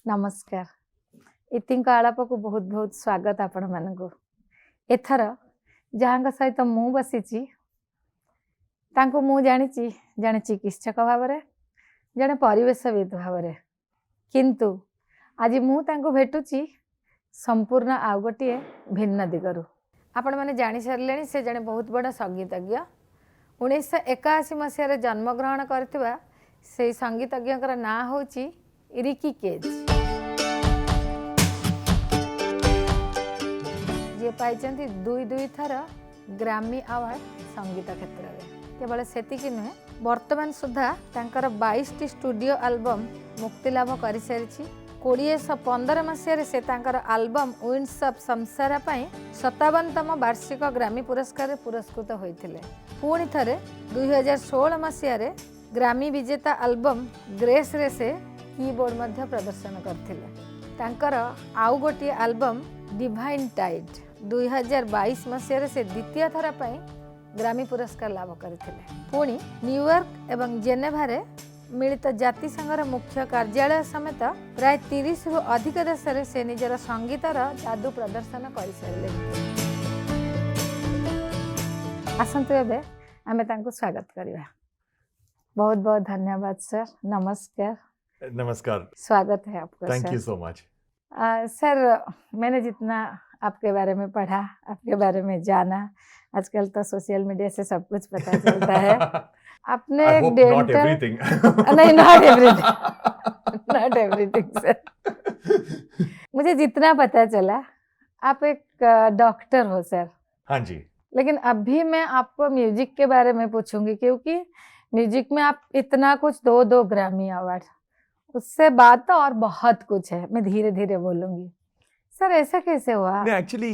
नमस्कार। इतिंक आलाप को बहुत बहुत स्वागत आपण मानक। एथर जहाँ सहित मु बसी मु जानी जड़े चिकित्सक भाव में जड़े परिवेशविद भाव में, किंतु आज मु भेटुची संपूर्ण आउ गोटे भिन्न दिगरु। आपण मैंने जानी सारे से जड़े बहुत बड़ा संगीतज्ञ 1981 मसीह जन्मग्रहण करथिबा से संगीतज्ञ ना होची रिकी केज, जे पाइछन्ति दुई थर ग्रामी अवार्ड संगीत क्षेत्र में। केवल सेतिकी नुहे, वर्तमान सुधा तांकर 22टी स्टूडियो एल्बम मुक्तिलाभ कर सारी। 2015 मसीह से तांकर एल्बम विंड्स ऑफ संसार पाई 57तम वार्षिक ग्रामी पुरस्कार पुरस्कृत होइथिले। पुणी थरे 2016 मसीह ग्रामी विजेता एल्बम ग्रेस रे से कीबोर्ड मध्य प्रदर्शन करथिले। तांकर आउ गोटे एल्बम डिवाइन टाइड 2022 मसीह से द्वितीय थर पाई ग्रामी पुरस्कार लाभ करथिले। पुणी न्यूयॉर्क एवं जेनेभारे मिलित जातिसंघर मुख्य कार्यालय समेत प्राय 30 रु अधिक देश में से निजर संगीतर जादू प्रदर्शन कर सारे। आसंतु एबे आमे तांको स्वागत करिवा। बहुत बहुत धन्यवाद सर। नमस्कार। नमस्कार, स्वागत है आपका। Thank you so much. Sir, मैंने जितना आपके बारे में पढ़ा, आपके बारे में जाना, आजकल तो सोशल मीडिया से सब कुछ पता चलता है। आपने एक डेंटल नहीं, not everything, not everything sir. मुझे जितना पता चला आप एक डॉक्टर हो सर। हाँ जी। लेकिन अभी मैं आपको म्यूजिक के बारे में पूछूंगी, क्योंकि म्यूजिक में आप इतना कुछ दो ग्रामी अवार्ड, उससे बात तो और बहुत कुछ है। मैं धीरे धीरे बोलूंगी। सर ऐसा कैसे हुआ? एक्चुअली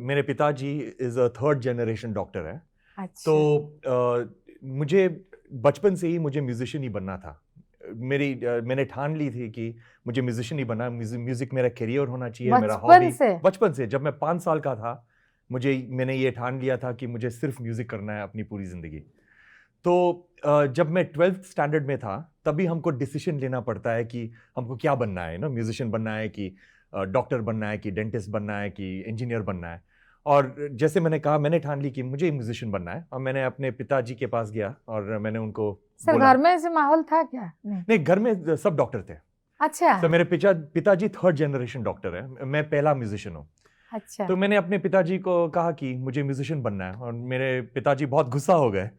मेरे पिताजी is a third generation doctor है। अच्छा। तो मुझे बचपन से ही मुझे म्यूजिशियन ही बनना था। मैंने ठान ली थी कि मुझे म्यूजिशियन ही बनना, म्यूजिक मेरा करियर होना चाहिए, मेरा हॉबी। बचपन से जब मैं 5 साल का था मैंने ये ठान लिया था कि मुझे सिर्फ म्यूजिक करना है अपनी पूरी जिंदगी। तो जब मैं 12th स्टैंडर्ड में था तभी हमको डिसीजन लेना पड़ता है कि हमको क्या बनना है, म्यूजिशियन बनना है कि डॉक्टर बनना है कि डेंटिस्ट बनना है कि इंजीनियर बनना है। और जैसे मैंने कहा, मैंने ठान ली कि मुझे म्यूजिशियन बनना है, और मैंने अपने पिताजी के पास गया और मैंने उनको सर घर में ऐसे माहौल था क्या? नहीं, घर में सब डॉक्टर थे। अच्छा। तो मेरे पिताजी थर्ड जनरेशन डॉक्टर है, मैं पहला म्यूजिशियन हूँ। अच्छा। तो मैंने अपने पिताजी को कहा कि मुझे म्यूजिशियन बनना है, और मेरे पिताजी बहुत गुस्सा हो गए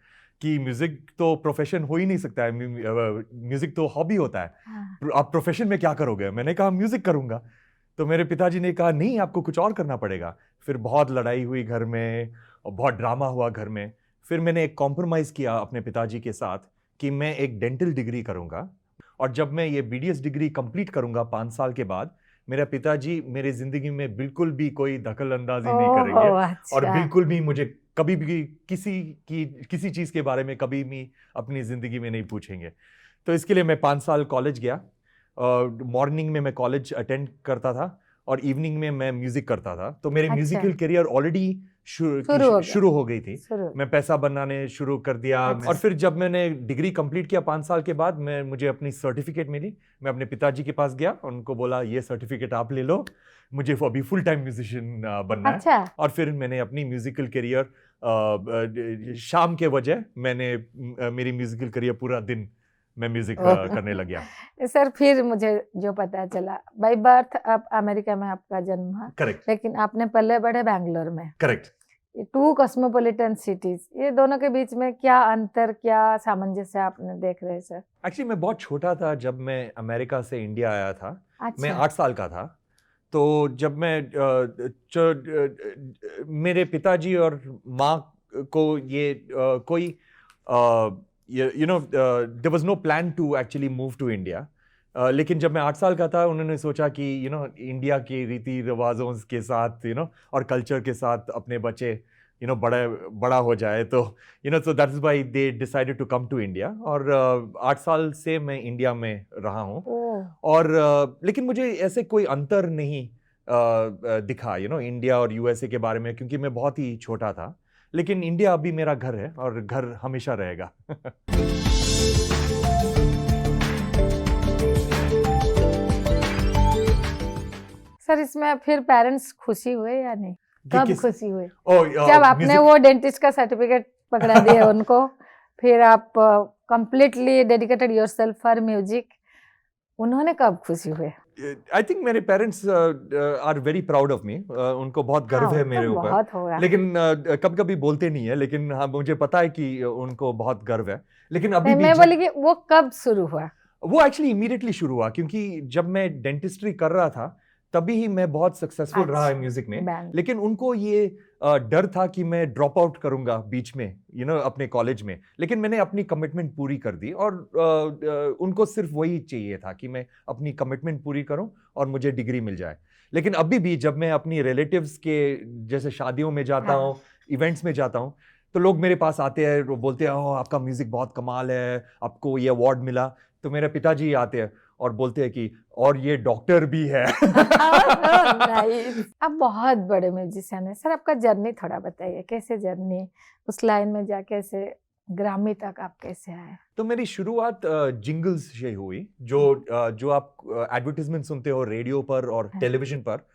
कि म्यूजिक तो प्रोफेशन हो ही नहीं सकता है, म्यूजिक तो हॉबी होता है। हाँ। आप प्रोफेशन में क्या करोगे? मैंने कहा म्यूजिक करूंगा। तो मेरे पिताजी ने कहा नहीं, आपको कुछ और करना पड़ेगा। फिर बहुत लड़ाई हुई घर में और बहुत ड्रामा हुआ घर में। फिर मैंने एक कॉम्प्रोमाइज किया अपने पिताजी के साथ कि मैं एक डेंटल डिग्री करूंगा, और जब मैं ये BDS डिग्री कंप्लीट करूंगा 5 साल के बाद, मेरा पिताजी मेरे जिंदगी में बिल्कुल भी कोई दखल अंदाजी नहीं करेंगे। अच्छा। और बिल्कुल भी मुझे कभी भी किसी चीज के बारे में कभी भी अपनी जिंदगी में नहीं पूछेंगे। तो इसके लिए मैं 5 साल कॉलेज गया। मॉर्निंग में मैं कॉलेज अटेंड करता था और इवनिंग में मैं म्यूजिक करता था। तो मेरी म्यूजिकल करियर ऑलरेडी शुरू हो गई थी। मैं पैसा बनाने शुरू कर दिया। और फिर जब मैंने डिग्री कंप्लीट किया 5 साल के बाद, मुझे अपनी सर्टिफिकेट मिली। मैं अपने पिताजी के पास गया, उनको बोला ये सर्टिफिकेट आप ले लो, मुझे अभी फुल टाइम म्यूजिशियन बनना है। और फिर मैंने अपनी म्यूजिकल करियर शाम के वजह मेरी म्यूजिकल करियर पूरा दिन मैं म्यूजिक करने लग गया। सर फिर मुझे जो पता चला, बाय बर्थ आप अमेरिका में आपका जन्म हुआ। करेक्ट। लेकिन आपने पले बढ़े बैंगलोर में। करेक्ट। 2 कॉस्मोपॉलिटन सिटीज, ये दोनों के बीच में क्या अंतर, क्या सामंजस्य आपने देख रहे हैं सर? एक्चुअली मैं बहुत छोटा था जब मैं अमेरिका से इंडिया आया था। अच्छा। मैं 8 साल का था। तो जब मैं मेरे पिताजी और माँ को ये कोई there was no plan to actually move to India. लेकिन जब मैं 8 साल का था, उन्होंने सोचा कि इंडिया के रीति रिवाजों के साथ और कल्चर के साथ अपने बच्चे बड़ा हो जाए। तो so that is why they decided to come to India। और 8 साल से मैं इंडिया में रहा हूँ। और लेकिन मुझे ऐसे कोई अंतर नहीं दिखा इंडिया और USA के बारे में, क्योंकि मैं बहुत ही छोटा था। लेकिन इंडिया अभी मेरा घर है और घर हमेशा रहेगा। सर इसमें फिर पेरेंट्स खुशी हुए या नहीं? कब खुशी हुए? ओ, जब आपने वो डेंटिस्ट का सर्टिफिकेट पकड़ा दिया उनको, फिर आप completely dedicated yourself for music, उन्होंने कब खुशी हुए? आई थिंक मेरे parents are very proud of me, उनको बहुत गर्व है मेरे ऊपर, बहुत होगा। लेकिन कभी कभी बोलते नहीं है, लेकिन हाँ मुझे पता है कि उनको बहुत गर्व है। लेकिन अभी नहीं, भी मैं बोली कि वो कब शुरू हुआ? वो एक्चुअली इमीडिएटली शुरू हुआ, क्योंकि जब मैं डेंटिस्ट्री कर रहा था तभी ही मैं बहुत सक्सेसफुल रहा है म्यूजिक में। लेकिन उनको ये डर था कि मैं ड्रॉप आउट करूंगा बीच में, अपने कॉलेज में। लेकिन मैंने अपनी कमिटमेंट पूरी कर दी, और उनको सिर्फ वही चाहिए था कि मैं अपनी कमिटमेंट पूरी करूं और मुझे डिग्री मिल जाए। लेकिन अभी भी जब मैं अपनी रिलेटिव्स के जैसे शादियों में जाता हूँ, इवेंट्स में जाता हूँ, तो लोग मेरे पास आते हैं, वो बोलते हैं ओह आपका म्यूजिक बहुत कमाल है, आपको ये अवार्ड मिला। तो मेरे पिताजी आते हैं और बोलते हैं कि और ये डॉक्टर भी है। आप बहुत बड़े म्यूजिशियन हैं सर, आपका जर्नी थोड़ा बताइए, कैसे जर्नी, उस लाइन में जाके ऐसे ग्रामी तक आप कैसे आए? तो मेरी शुरुआत जिंगल्स से हुई, जो आप एडवर्टाइजमेंट सुनते हो रेडियो पर और टेलीविजन पर,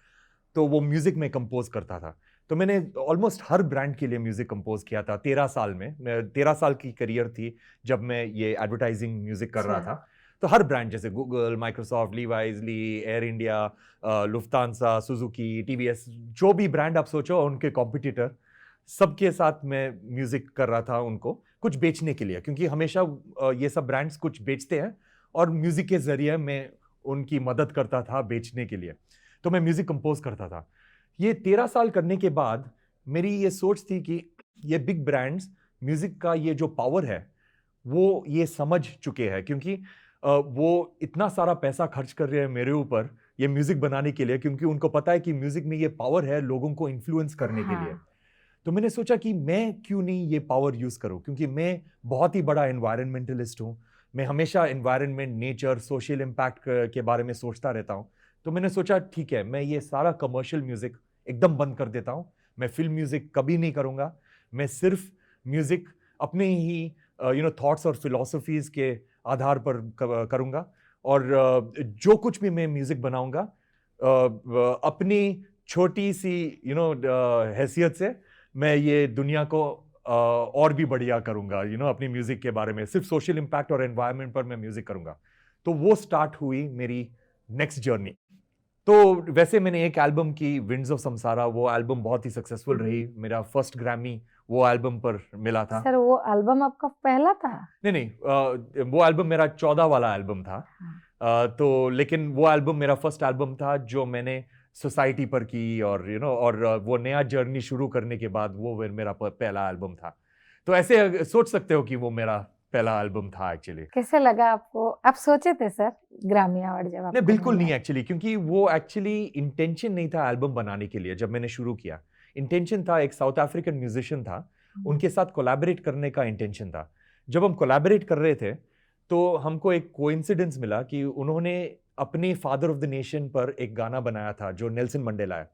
तो वो म्यूजिक में कंपोज करता था। तो मैंने ऑलमोस्ट हर ब्रांड के लिए म्यूजिक कंपोज किया था 13 साल में। 13 साल की करियर थी जब मैं ये एडवर्टाइजिंग म्यूजिक कर रहा था। तो हर ब्रांड जैसे Google, Microsoft, Levi's, Lee, Air India, Lufthansa, Suzuki, TVS, जो भी ब्रांड आप सोचो उनके कॉम्पिटिटर, सबके साथ मैं म्यूजिक कर रहा था उनको कुछ बेचने के लिए, क्योंकि हमेशा ये सब ब्रांड्स कुछ बेचते हैं और म्यूजिक के जरिए मैं उनकी मदद करता था बेचने के लिए। तो मैं म्यूजिक कंपोज करता था। ये 13 साल करने के बाद मेरी ये सोच थी कि ये बिग ब्रांड्स म्यूजिक का ये जो पावर है वो ये समझ चुके हैं, क्योंकि वो इतना सारा पैसा खर्च कर रहे हैं मेरे ऊपर ये म्यूजिक बनाने के लिए, क्योंकि उनको पता है कि म्यूजिक में ये पावर है लोगों को इन्फ्लुएंस करने के लिए। तो मैंने सोचा कि मैं क्यों नहीं ये पावर यूज करूं, क्योंकि मैं बहुत ही बड़ा एनवायरमेंटलिस्ट हूं। मैं हमेशा एनवायरनमेंट, नेचर, सोशल इम्पैक्ट के बारे में सोचता रहता हूं। तो मैंने सोचा ठीक है, मैं ये सारा कमर्शियल म्यूजिक एकदम बंद कर देता हूं। मैं फिल्म म्यूजिक कभी नहीं करूंगा। मैं सिर्फ म्यूजिक अपने ही थॉट्स और फिलॉसफीज के आधार पर करूंगा, और जो कुछ भी मैं म्यूजिक बनाऊंगा अपनी छोटी सी हैसियत से मैं ये दुनिया को और भी बढ़िया करूंगा। अपनी म्यूजिक के बारे में सिर्फ सोशल इम्पैक्ट और एनवायरनमेंट पर मैं म्यूजिक करूंगा। तो वो स्टार्ट हुई मेरी नेक्स्ट जर्नी। तो वैसे मैंने एक एल्बम की, विंड्स ऑफ समसारा, वो एल्बम बहुत ही सक्सेसफुल रही। मेरा फर्स्ट ग्रैमी वो एल्बम पर मिला था। सर वो एल्बम आपका पहला था? नहीं, वो एल्बम मेरा 14 वाला एल्बम था। तो लेकिन वो एल्बम मेरा फर्स्ट एल्बम था जो मैंने सोसाइटी पर की, और वो नया जर्नी शुरू करने के बाद वो मेरा पहला एल्बम था। तो ऐसे सोच सकते हो कि वो मेरा पहला एल्बम था एक्चुअली। कैसे लगा आपको? आप सोचे थे सर ग्रामी अवार्ड जब आपको? नहीं, बिल्कुल नहीं एक्चुअली, क्योंकि वो एक्चुअली इंटेंशन नहीं था एल्बम बनाने के लिए। जब मैंने शुरू किया, इंटेंशन था, एक साउथ अफ्रीकन म्यूजिशियन था, उनके साथ कोलैबोरेट करने का इंटेंशन था। जब हम कोलैबोरेट कर रहे थे तो हमको एक कोइंसिडेंस मिला कि उन्होंने अपने फादर ऑफ द नेशन पर एक गाना बनाया था जो नेल्सन मंडेला है,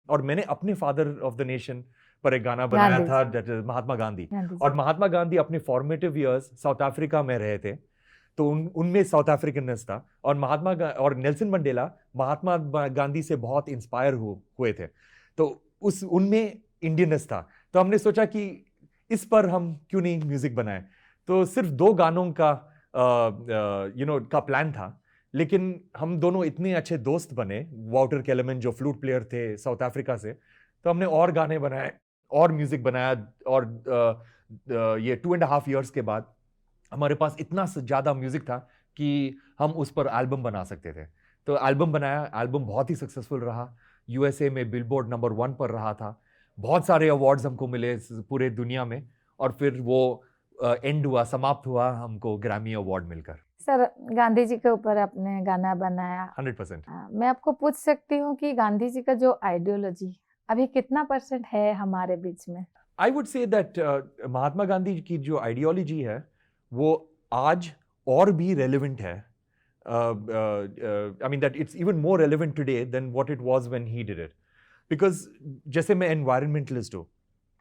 और मैंने अपने फादर ऑफ द नेशन पर एक गाना बनाया था, दैट इज महात्मा गांधी। और महात्मा गांधी अपने फॉर्मेटिव इयर्स साउथ अफ्रीका में रहे थे, तो उनमें साउथ अफ्रीकननेस था। और और नेल्सन मंडेला महात्मा गांधी से बहुत इंस्पायर हुए थे, तो उनमें इंडियननेस था। तो हमने सोचा कि इस पर हम क्यों नहीं म्यूजिक बनाए। तो सिर्फ 2 गानों का का प्लान था, लेकिन हम दोनों इतने अच्छे दोस्त बने, वॉल्टर केलेमन जो फ्लूट प्लेयर थे साउथ अफ्रीका से, तो हमने और गाने बनाए और म्यूजिक बनाया। और ये 2.5 years के बाद हमारे पास इतना ज्यादा म्यूजिक था कि हम उस पर एल्बम बना सकते थे। तो एल्बम बनाया, एल्बम बहुत ही सक्सेसफुल रहा, यूएसए में बिलबोर्ड नंबर 1 पर रहा था, बहुत सारे अवार्ड्स हमको मिले पूरे दुनिया में, और फिर वो एंड हुआ, समाप्त हुआ हमको ग्रैमी अवार्ड मिलकर। सर गांधी जी के ऊपर आपने गाना बनाया 100%। मैं आपको पूछ सकती हूँ कि गांधी जी का जो आइडियोलॉजी अभी कितना % है हमारे बीच में? I would say that Mahatma Gandhi की जो आइडियोलॉजी है वो आज और भी रेलेवेंट है। I mean that it's even more relevant today than what it was when he did it, because जैसे मैं एनवायरमेंटलिस्ट हूँ,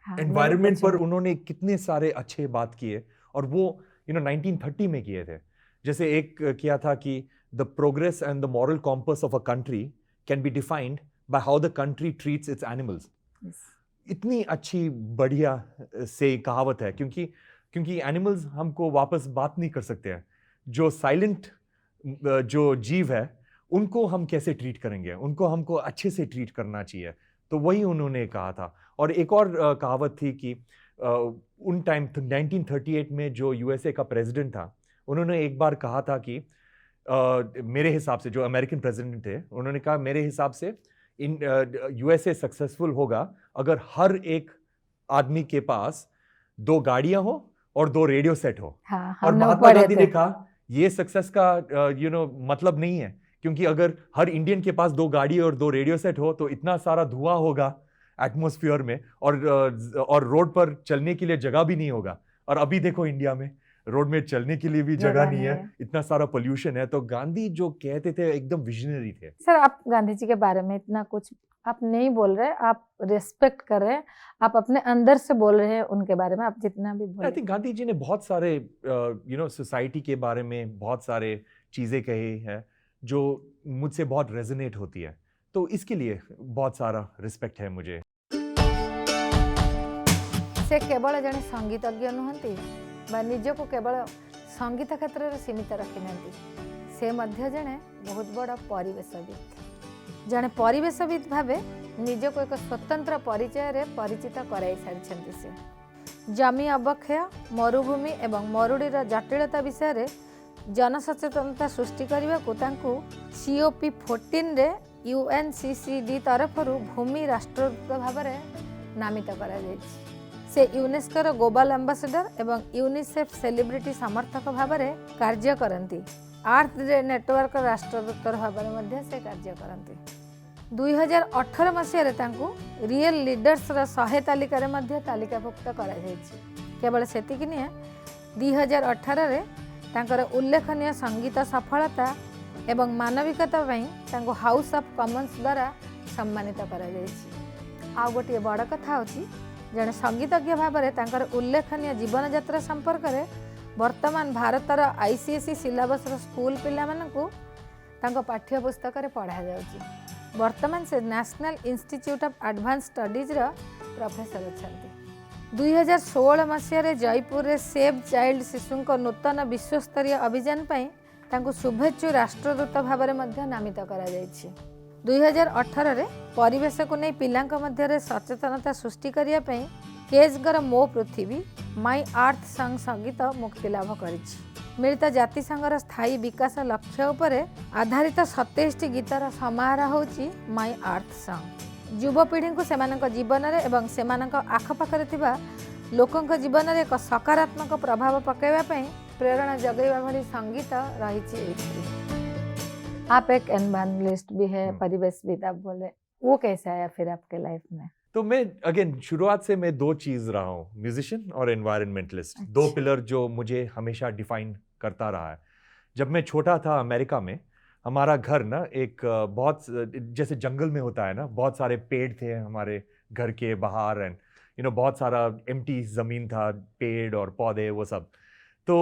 एनवायरमेंट पर उन्होंने कितने सारे अच्छे बात किए, और वो 1930 में किए थे। जैसे एक किया था कि the progress and the moral compass of a country can be defined by how the country treats its animals. इतनी अच्छी बढ़िया से कहावत है, क्योंकि एनिमल्स हमको वापस बात नहीं कर सकते हैं. जो साइलेंट जो जीव है उनको हम कैसे ट्रीट करेंगे, उनको हमको अच्छे से ट्रीट करना चाहिए. तो वही उन्होंने कहा था. और एक और कहावत थी कि उन टाइम 1938 में जो यूएसए का प्रेसिडेंट था, उन्होंने एक बार कहा था कि मेरे हिसाब से, जो अमेरिकन प्रेसिडेंट थे, उन्होंने कहा मेरे हिसाब से यूएसए सक्सेसफुल होगा अगर हर एक आदमी के पास 2 गाड़ियां हो और 2 रेडियो सेट हो. हाँ, और महात्मा गांधी ने कहा ये सक्सेस का मतलब नहीं है, क्योंकि अगर हर इंडियन के पास 2 गाड़ी और 2 रेडियो सेट हो तो इतना सारा धुआं होगा एटमॉस्फेयर में, और रोड पर चलने के लिए जगह भी नहीं होगा. और अभी देखो इंडिया में रोड में चलने के लिए भी जगह नहीं है, इतना सारा पोल्यूशन है. तो गांधी जो कहते थे एकदम विजनरी थे. सर, आप गांधी जी के बारे में इतना कुछ आप नहीं बोल रहे, आप रिस्पेक्ट कर रहे हैं, आप अपने अंदर से बोल रहे हैं उनके बारे में, आप जितना भी बोल. आई थिंक गांधी जी ने बहुत सारे सोसाइटी के बारे में बहुत सारे चीजें कही है जो मुझसे बहुत रेजोनेट होती है. तो इसके लिए बहुत सारा रिस्पेक्ट है मुझे. से केवल जड़े संगीतज्ञ नुहंती बा निजको केवल संगीत क्षेत्र में सीमित रखी नांती, से मध्य जड़े बहुत बड़ा परिवेशविद. जड़े परिवेशविद भावे निजको एक स्वतंत्र परिचय रे परिचित कराई सारी. से जमी अवक्षय, मरुभूमि एवं मरुड़ीर जटिलता विषय रे जनसचेतनता सृष्टि करने को COP14 रे UNCCD तरफ भूमि राष्ट्रदूत भाव नामित करा जायछि. से यूनेस्को ग्लोबल एम्बासेडर एवं यूनिसेफ सेलिब्रिटी समर्थक भाव में कार्य करती. अर्थ डे नेटवर्क राष्ट्रदूत भाव में से कार्य करती. 2018 मसीह रियल लीडर्स 100 तालिकार तालिकाभुक्त करा जायछि. केवल सेतिक नुहे, 2018 रे तांकर उल्लेखनीय संगीत सफलता एवं मानविकता पई हाउस ऑफ कॉमन्स द्वारा सम्मानित करा जायछि. आ गोटे बड़ कथा होछि, जड़े संगीतज्ञ भाव में उल्लेखनीय जीवन यात्रा संपर्क में वर्तमान भारतर ICSE सिलेबस स्कूल पिला मानकु पाठ्यपुस्तक पढ़ा जाउछि. वर्तमान से national institute of advance studies professor अच्छा. 2016 मसीह जयपुर रे सेव चाइल्ड शिशु नूतन विश्वस्तरीय अभियान पर शुभेच्छु राष्ट्रदूत भाव में नामित करा जायछि. 2018 रे परिवेश को नहीं पिलांक मध्य सचेतनता सृष्टि करने केजगर मो पृथ्वी माई अर्थ संग संगीत मुक्ति लाभ करिछि. मिलित जातिसंघर स्थायी विकास लक्ष्य उपरे आधारित 27 गीतर समारोह होछि माई अर्थ संग. युवपीढ़ी को सेमानक जीवन रे एवं सेमानक आखपाखरे थिबा लोकंक जीवन रे एक सकारात्मक प्रभाव पकाइबा पई प्रेरणा जगाइबा भली संगीत रहिछि. आप एक एनवायरनमेंटलिस्ट भी है, परिवेशविद आप बोले, वो कैसा आया फिर आपके लाइफ में? तो मैं अगेन शुरुआत से मैं 2 चीज रहा हूँ, म्यूजिशियन और एनवायरनमेंटलिस्ट. 2 पिलर जो मुझे हमेशा डिफाइन करता रहा है. जब मैं छोटा था अमेरिका में, हमारा घर ना एक बहुत जैसे जंगल में होता है ना, बहुत सारे पेड़ थे हमारे घर के बाहर, एंड बहुत सारा एम्प्टी जमीन था, पेड़ और पौधे वो सब. तो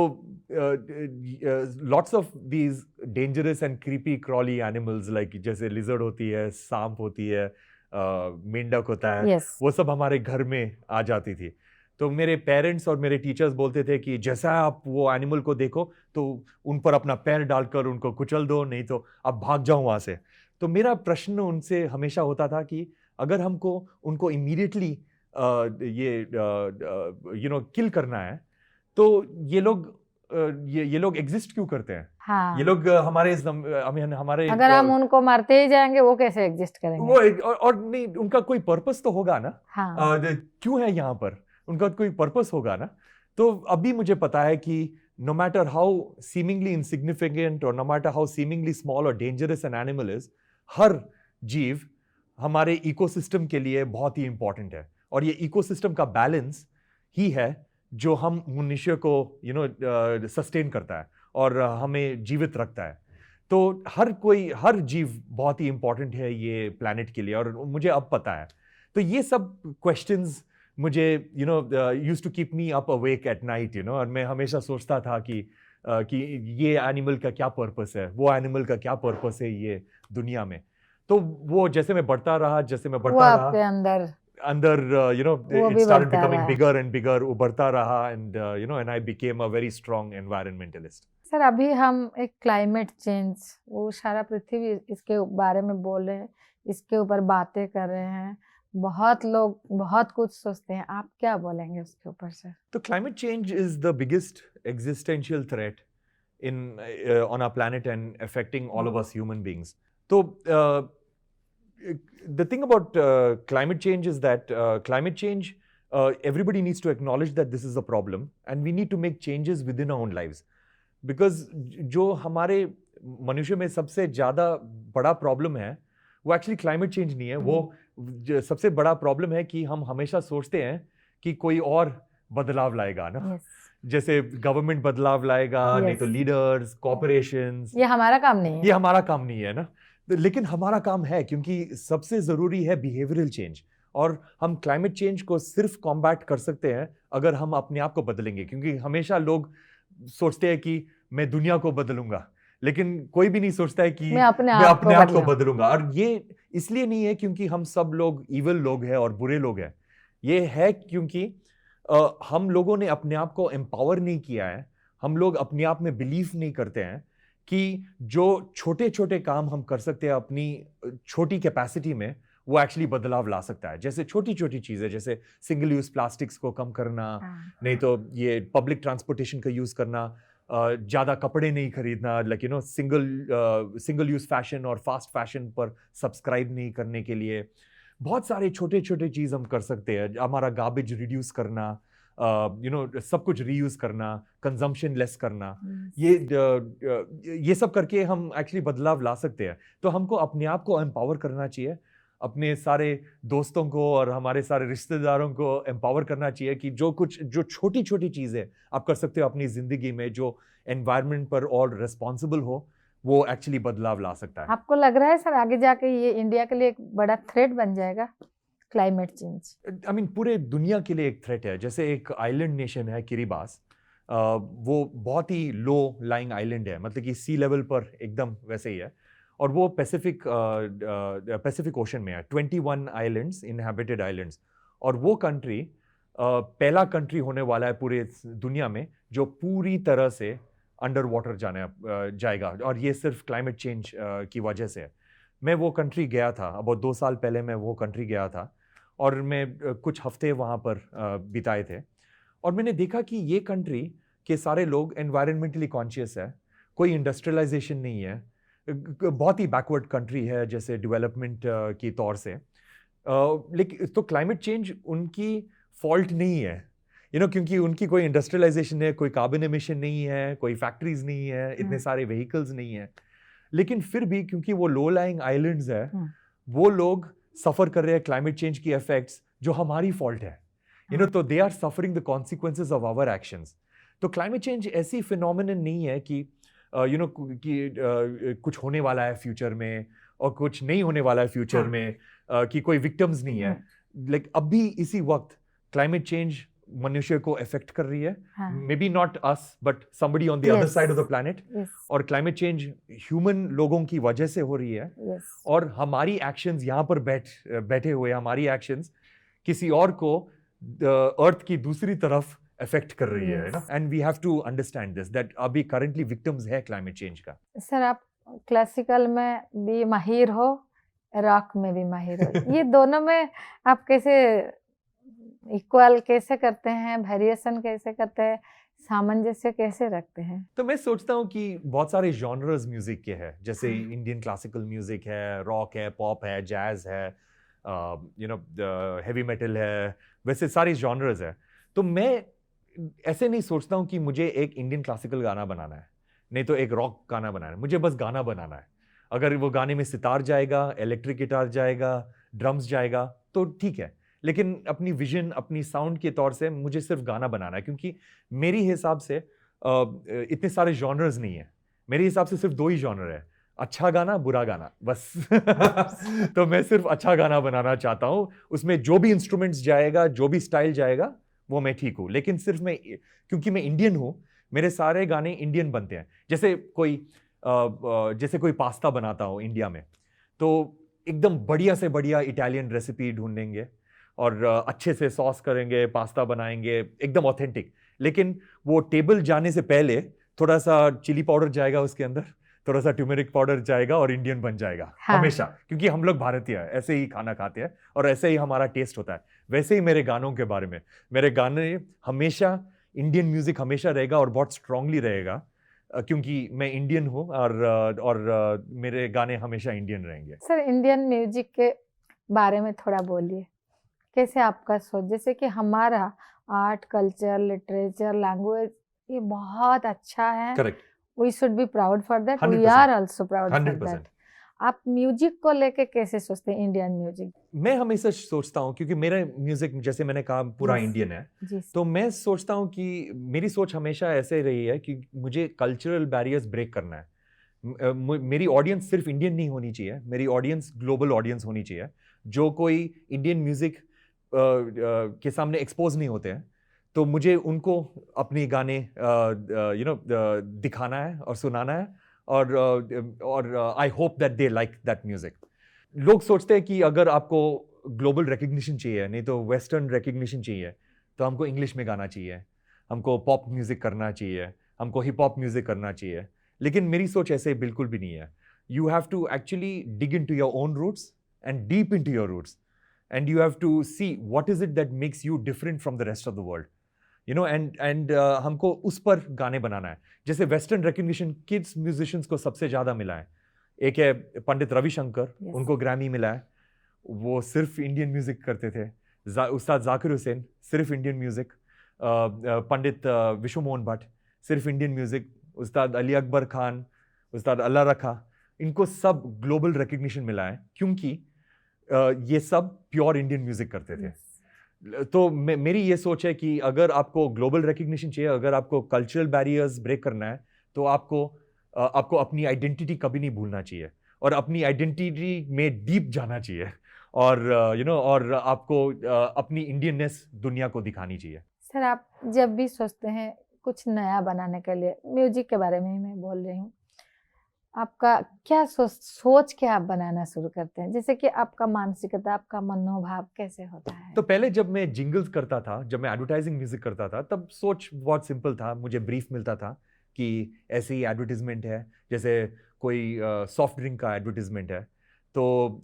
lots of these dangerous and creepy Crawley animals, like जैसे लिजर्ड होती है, सांप होती है, मेंढक होता है, वो सब हमारे घर में आ जाती थी. तो मेरे पेरेंट्स और मेरे टीचर्स बोलते थे कि जैसा आप वो एनिमल को देखो तो उन पर अपना पैर डालकर उनको कुचल दो, नहीं तो आप भाग जाओ वहाँ से. तो मेरा प्रश्न उनसे हमेशा होता था कि अगर हमको उनको इमीडिएटली किल करना है तो ये लोग एग्जिस्ट क्यों करते हैं? हाँ. ये लोग हमारे अगर हम उनको मारते ही जाएंगे वो कैसे एग्जिस्ट करेंगे? वो और नहीं, उनका कोई पर्पस तो होगा ना. हाँ. क्यों है यहाँ पर, उनका कोई पर्पस होगा ना. तो अभी मुझे पता है कि no matter how seemingly insignificant or no matter how seemingly small or dangerous an animal is, हर जीव हमारे इकोसिस्टम के लिए बहुत ही इंपॉर्टेंट है. और ये इकोसिस्टम का बैलेंस ही है जो हम मनुष्य को सस्टेन करता है और हमें जीवित रखता है. तो हर जीव बहुत ही इंपॉर्टेंट है ये प्लैनेट के लिए, और मुझे अब पता है. तो ये सब क्वेश्चंस मुझे used to keep me up awake at night, और मैं हमेशा सोचता था कि ये एनिमल का क्या पर्पस है, वो एनिमल का क्या पर्पस है ये दुनिया में. तो वो जैसे मैं बढ़ता रहा वो रहा आपके अंदर अंदर वो it भी started बढ़ता becoming रहा। bigger and bigger, वो बढ़ता रहा, and and I became a very strong environmentalist. Sir अभी हम एक क्लाइमेट चेंज, वो सारा पृथ्वी इसके बारे में बोल रहे हैं, इसके ऊपर बातें कर रहे हैं, बहुत लोग बहुत कुछ सोचते हैं, आप क्या बोलेंगे उसके ऊपर सर? तो climate change is the biggest existential threat in on our planet and affecting all of us human beings. So the thing about climate change is that climate change, everybody needs to acknowledge that this is a problem and we need to make changes within our own lives. Because जो हमारे मनुष्य में सबसे ज़्यादा बड़ा problem है वो actually climate change नहीं है, वो सबसे बड़ा प्रॉब्लम है कि हम हमेशा सोचते हैं कि कोई और बदलाव लाएगा ना। Yes. जैसे गवर्नमेंट बदलाव लाएगा, Yes. नहीं तो लीडर्स, कॉर्पोरेशंस, ये हमारा काम नहीं है। ये हमारा काम नहीं है ना। लेकिन हमारा काम है, क्योंकि सबसे जरूरी है बिहेवियरल चेंज, और हम क्लाइमेट चेंज को सिर्फ कॉम्बैट कर सकते हैं अगर हम अपने आप को बदलेंगे। क्योंकि हमेशा लोग सोचते हैं कि मैं दुनिया को बदलूंगा, लेकिन कोई भी नहीं सोचता है कि मैं अपने मैं आप अपने को आप को बदलूं। बदलूंगा। और ये इसलिए नहीं है क्योंकि हम सब लोग इविल लोग हैं और बुरे लोग हैं, ये है क्योंकि हम लोगों ने अपने आप को एम्पावर नहीं किया है। हम लोग अपने आप में बिलीव नहीं करते हैं कि जो छोटे छोटे काम हम कर सकते हैं अपनी छोटी कैपेसिटी में, वो एक्चुअली बदलाव ला सकता है। जैसे छोटी छोटी चीजें, जैसे सिंगल यूज प्लास्टिक्स को कम करना, नहीं तो ये पब्लिक ट्रांसपोर्टेशन का यूज करना, ज्यादा कपड़े नहीं खरीदना, लाइक सिंगल यूज फैशन और फास्ट फैशन पर सब्सक्राइब नहीं करने के लिए बहुत सारे छोटे छोटे चीज हम कर सकते हैं। हमारा गार्बेज रिड्यूस करना, सब कुछ रीयूज करना, कंजम्पशन लेस करना, ये सब करके हम एक्चुअली बदलाव ला सकते हैं। तो हमको अपने आप को एम्पावर करना चाहिए, अपने सारे दोस्तों को और हमारे सारे रिश्तेदारों को एम्पावर करना चाहिए कि जो छोटी छोटी चीज़ें आप कर सकते हो अपनी ज़िंदगी में, जो एनवायरनमेंट पर और रिस्पॉन्सिबल हो, वो एक्चुअली बदलाव ला सकता है। आपको लग रहा है सर आगे जाके ये इंडिया के लिए एक बड़ा थ्रेट बन जाएगा क्लाइमेट चेंज? आई मीन पूरे दुनिया के लिए एक थ्रेट है। जैसे एक आइलैंड नेशन है किरिबास, वो बहुत ही लो लाइंग आइलैंड है, मतलब कि सी लेवल पर एकदम वैसे ही है, और वो पैसिफिक ओशन में है। 21 आइलैंड्स, इनहैबिटेड आइलैंड्स, और वो कंट्री पहला कंट्री होने वाला है पूरे दुनिया में जो पूरी तरह से अंडर वाटर जाएगा, और ये सिर्फ क्लाइमेट चेंज की वजह से है। मैं वो कंट्री गया था, अब 2 साल पहले मैं वो कंट्री गया था, और मैं कुछ हफ्ते वहाँ पर बिताए थे, और मैंने देखा कि ये कंट्री के सारे लोग एनवायरमेंटली कॉन्शियस है, कोई इंडस्ट्रियलाइजेशन नहीं है, बहुत ही बैकवर्ड कंट्री है जैसे डेवलपमेंट की तौर से। लेकिन तो क्लाइमेट चेंज उनकी फॉल्ट नहीं है, क्योंकि उनकी कोई इंडस्ट्रियलाइजेशन है, कोई कार्बन एमिशन नहीं है, कोई फैक्ट्रीज नहीं है, इतने सारे व्हीकल्स नहीं है, लेकिन फिर भी क्योंकि वो लो लाइंग आइलैंड्स है, वो लोग सफर कर रहे हैं क्लाइमेट चेंज की इफेक्ट्स, जो हमारी फॉल्ट है। तो they are suffering the consequences of our actions. तो क्लाइमेट चेंज ऐसी फिनोमिनन नहीं है कि कुछ होने वाला है फ्यूचर में और कुछ नहीं होने वाला है फ्यूचर में, कि कोई विक्टिम्स नहीं है। लाइक अभी इसी वक्त क्लाइमेट चेंज मनुष्य को इफेक्ट कर रही है, may be not us but somebody on the other side of the planet. और क्लाइमेट चेंज ह्यूमन लोगों की वजह से हो रही है, और हमारी एक्शंस यहाँ पर बैठे हुए, हमारी एक्शंस किसी और को अर्थ की दूसरी तरफ इफेक्ट कर रही है ना। And we have to understand this, that अभी करंटली विक्टिम्स है क्लाइमेट चेंज का। सर आप क्लासिकल में भी माहिर हो, रॉक में भी माहिर हो, ये दोनों में आप कैसे इक्वल कैसे करते हैं, वेरिएशन कैसे करते हैं, सामंजस्य कैसे रखते हैं? तो मैं सोचता हूँ कि बहुत सारे जॉनर्स म्यूजिक के हैं, जैसे इंडियन क्लासिकल म्यूजिक है, रॉक है, पॉप है, जैज है, हेवी मेटल है, वैसे सारे जॉनर्स है। तो मैं ऐसे नहीं सोचता हूँ कि मुझे एक इंडियन क्लासिकल गाना बनाना है, नहीं तो एक रॉक गाना बनाना है। मुझे बस गाना बनाना है। अगर वो गाने में सितार जाएगा, इलेक्ट्रिक गिटार जाएगा, ड्रम्स जाएगा, तो ठीक है, लेकिन अपनी विजन, अपनी साउंड के तौर से मुझे सिर्फ गाना बनाना है। क्योंकि मेरी हिसाब से इतने सारे जॉनर्स नहीं है, मेरे हिसाब से सिर्फ 2 ही जॉनर है, अच्छा गाना, बुरा गाना, बस। तो मैं सिर्फ अच्छा गाना बनाना चाहता हूँ, उसमें जो भी इंस्ट्रूमेंट्स जाएगा, जो भी स्टाइल जाएगा, वो मैं ठीक हूँ। लेकिन सिर्फ मैं, क्योंकि मैं इंडियन हूँ, मेरे सारे गाने इंडियन बनते हैं। जैसे कोई पास्ता बनाता हो इंडिया में, तो एकदम बढ़िया से बढ़िया इटालियन रेसिपी ढूंढेंगे और अच्छे से सॉस करेंगे, पास्ता बनाएंगे, एकदम ऑथेंटिक। लेकिन वो टेबल जाने से पहले थोड़ा सा चिली पाउडर जाएगा उसके अंदर, थोड़ा सा ट्यूमेरिक पाउडर जाएगा और इंडियन बन जाएगा। हाँ। हमेशा, क्योंकि हम लोग भारतीय हैं, ऐसे ही खाना खाते हैं और ऐसे ही हमारा टेस्ट होता है। वैसे ही मेरे गानों के बारे में, मेरे गाने हमेशा इंडियन म्यूजिक हमेशा रहेगा और बहुत स्ट्रांगली रहेगा, क्योंकि मैं इंडियन हूँ और मेरे गाने हमेशा इंडियन रहेंगे। सर, इंडियन म्यूजिक के बारे में थोड़ा बोलिए, कैसे आपका सोच, जैसे कि हमारा आर्ट, कल्चर, लिटरेचर, लैंग्वेज ये बहुत अच्छा है। Correct. We should be proud for that, we 100%, are also proud for 100%। That. आप म्यूजिक को लेके कैसे सोचते हैं, इंडियन म्यूजिक? मैं हमेशा सोचता हूँ, क्योंकि मेरा म्यूजिक जैसे मैंने कहा पूरा Yes. इंडियन है, जी तो मैं सोचता हूँ कि मेरी सोच हमेशा ऐसे रही है कि मुझे कल्चरल बैरियर्स ब्रेक करना है। मेरी ऑडियंस सिर्फ इंडियन नहीं होनी चाहिए, मेरी ऑडियंस ग्लोबल ऑडियंस होनी चाहिए। जो कोई इंडियन म्यूजिक के सामने एक्सपोज नहीं होते हैं, तो मुझे उनको अपने गाने दिखाना है और सुनाना है, और I hope that they like that music. लोग सोचते हैं कि अगर आपको ग्लोबल रिकग्निशन चाहिए, नहीं तो वेस्टर्न रिकग्निशन चाहिए, तो हमको इंग्लिश में गाना चाहिए, हमको पॉप म्यूजिक करना चाहिए, हमको हिप हॉप म्यूजिक करना चाहिए। लेकिन मेरी सोच ऐसे बिल्कुल भी नहीं है। You have to actually dig in to your own roots and deep in to your roots, and you have to see what is it that makes you different from the rest of the world, you know. And हमको उस पर गाने बनाना है। जैसे western recognition kids musicians को सबसे ज्यादा मिला है। एक है पंडित रविशंकर, Yes. उनको ग्रैमी मिला है, वो सिर्फ इंडियन म्यूजिक करते थे। उस्ताद जाकिर हुसैन सिर्फ इंडियन म्यूजिक, पंडित विश्व मोहन भट्ट सिर्फ इंडियन म्यूजिक, उस्ताद अली अकबर खान, उस्ताद अल्लाह रखा, इनको सब ग्लोबल रिकग्निशन मिला है, क्योंकि ये सब प्योर इंडियन म्यूजिक करते थे। तो मेरी ये सोच है कि अगर आपको ग्लोबल रिकग्निशन चाहिए, अगर आपको कल्चरल बैरियर्स ब्रेक करना है, तो आपको अपनी आइडेंटिटी कभी नहीं भूलना चाहिए, और अपनी आइडेंटिटी में डीप जाना चाहिए, और और आपको अपनी इंडियननेस दुनिया को दिखानी चाहिए। सर, आप जब भी सोचते हैं कुछ नया बनाने के लिए, म्यूजिक के बारे में ही मैं बोल रही हूँ, आपका क्या सोच के आप बनाना शुरू करते हैं? जैसे कि आपका मानसिकता, आपका मनोभाव कैसे होता है? तो पहले जब मैं जिंगल्स करता था, जब मैं एडवर्टाइजिंग म्यूजिक करता था, तब सोच बहुत सिंपल था। मुझे ब्रीफ मिलता था कि ऐसी एडवर्टीजमेंट है, जैसे कोई सॉफ्ट ड्रिंक का एडवर्टीजमेंट है, तो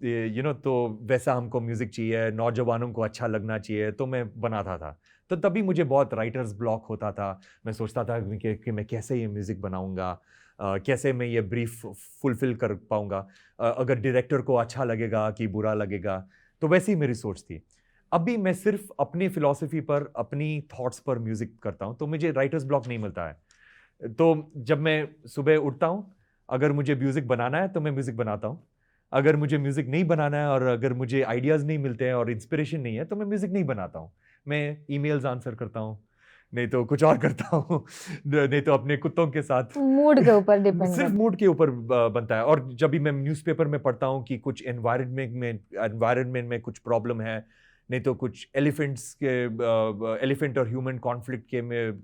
तो वैसा हमको म्यूजिक चाहिए, नौजवानों को अच्छा लगना चाहिए, तो मैं बनाता था। तो तभी मुझे बहुत राइटर्स ब्लॉक होता था। मैं सोचता था कि मैं कैसे ये म्यूजिक बनाऊंगा, कैसे मैं ये ब्रीफ फुलफिल कर पाऊंगा, अगर डायरेक्टर को अच्छा लगेगा कि बुरा लगेगा। तो वैसी मेरी सोच थी। अभी मैं सिर्फ अपनी फिलॉसफी पर, अपनी थॉट्स पर म्यूजिक करता हूँ, तो मुझे राइटर्स ब्लॉक नहीं मिलता है। तो जब मैं सुबह उठता हूँ, अगर मुझे म्यूजिक बनाना है तो मैं म्यूजिक बनाता हूँ, अगर मुझे म्यूजिक नहीं बनाना है और अगर मुझे आइडियाज नहीं मिलते हैं और इंस्पिरेशन नहीं है, तो मैं म्यूजिक नहीं बनाता हूँ। मैं ईमेल्स आंसर करता हूँ, नहीं तो कुछ और करता हूँ, नहीं तो अपने कुत्तों के साथ। मूड के ऊपर डिपेंड सिर्फ मूड के ऊपर बनता है। और जब भी मैं न्यूज़पेपर में पढ़ता हूँ कि कुछ एनवायरनमेंट में कुछ प्रॉब्लम है, नहीं तो कुछ एलिफेंट और ह्यूमन कॉन्फ्लिक्ट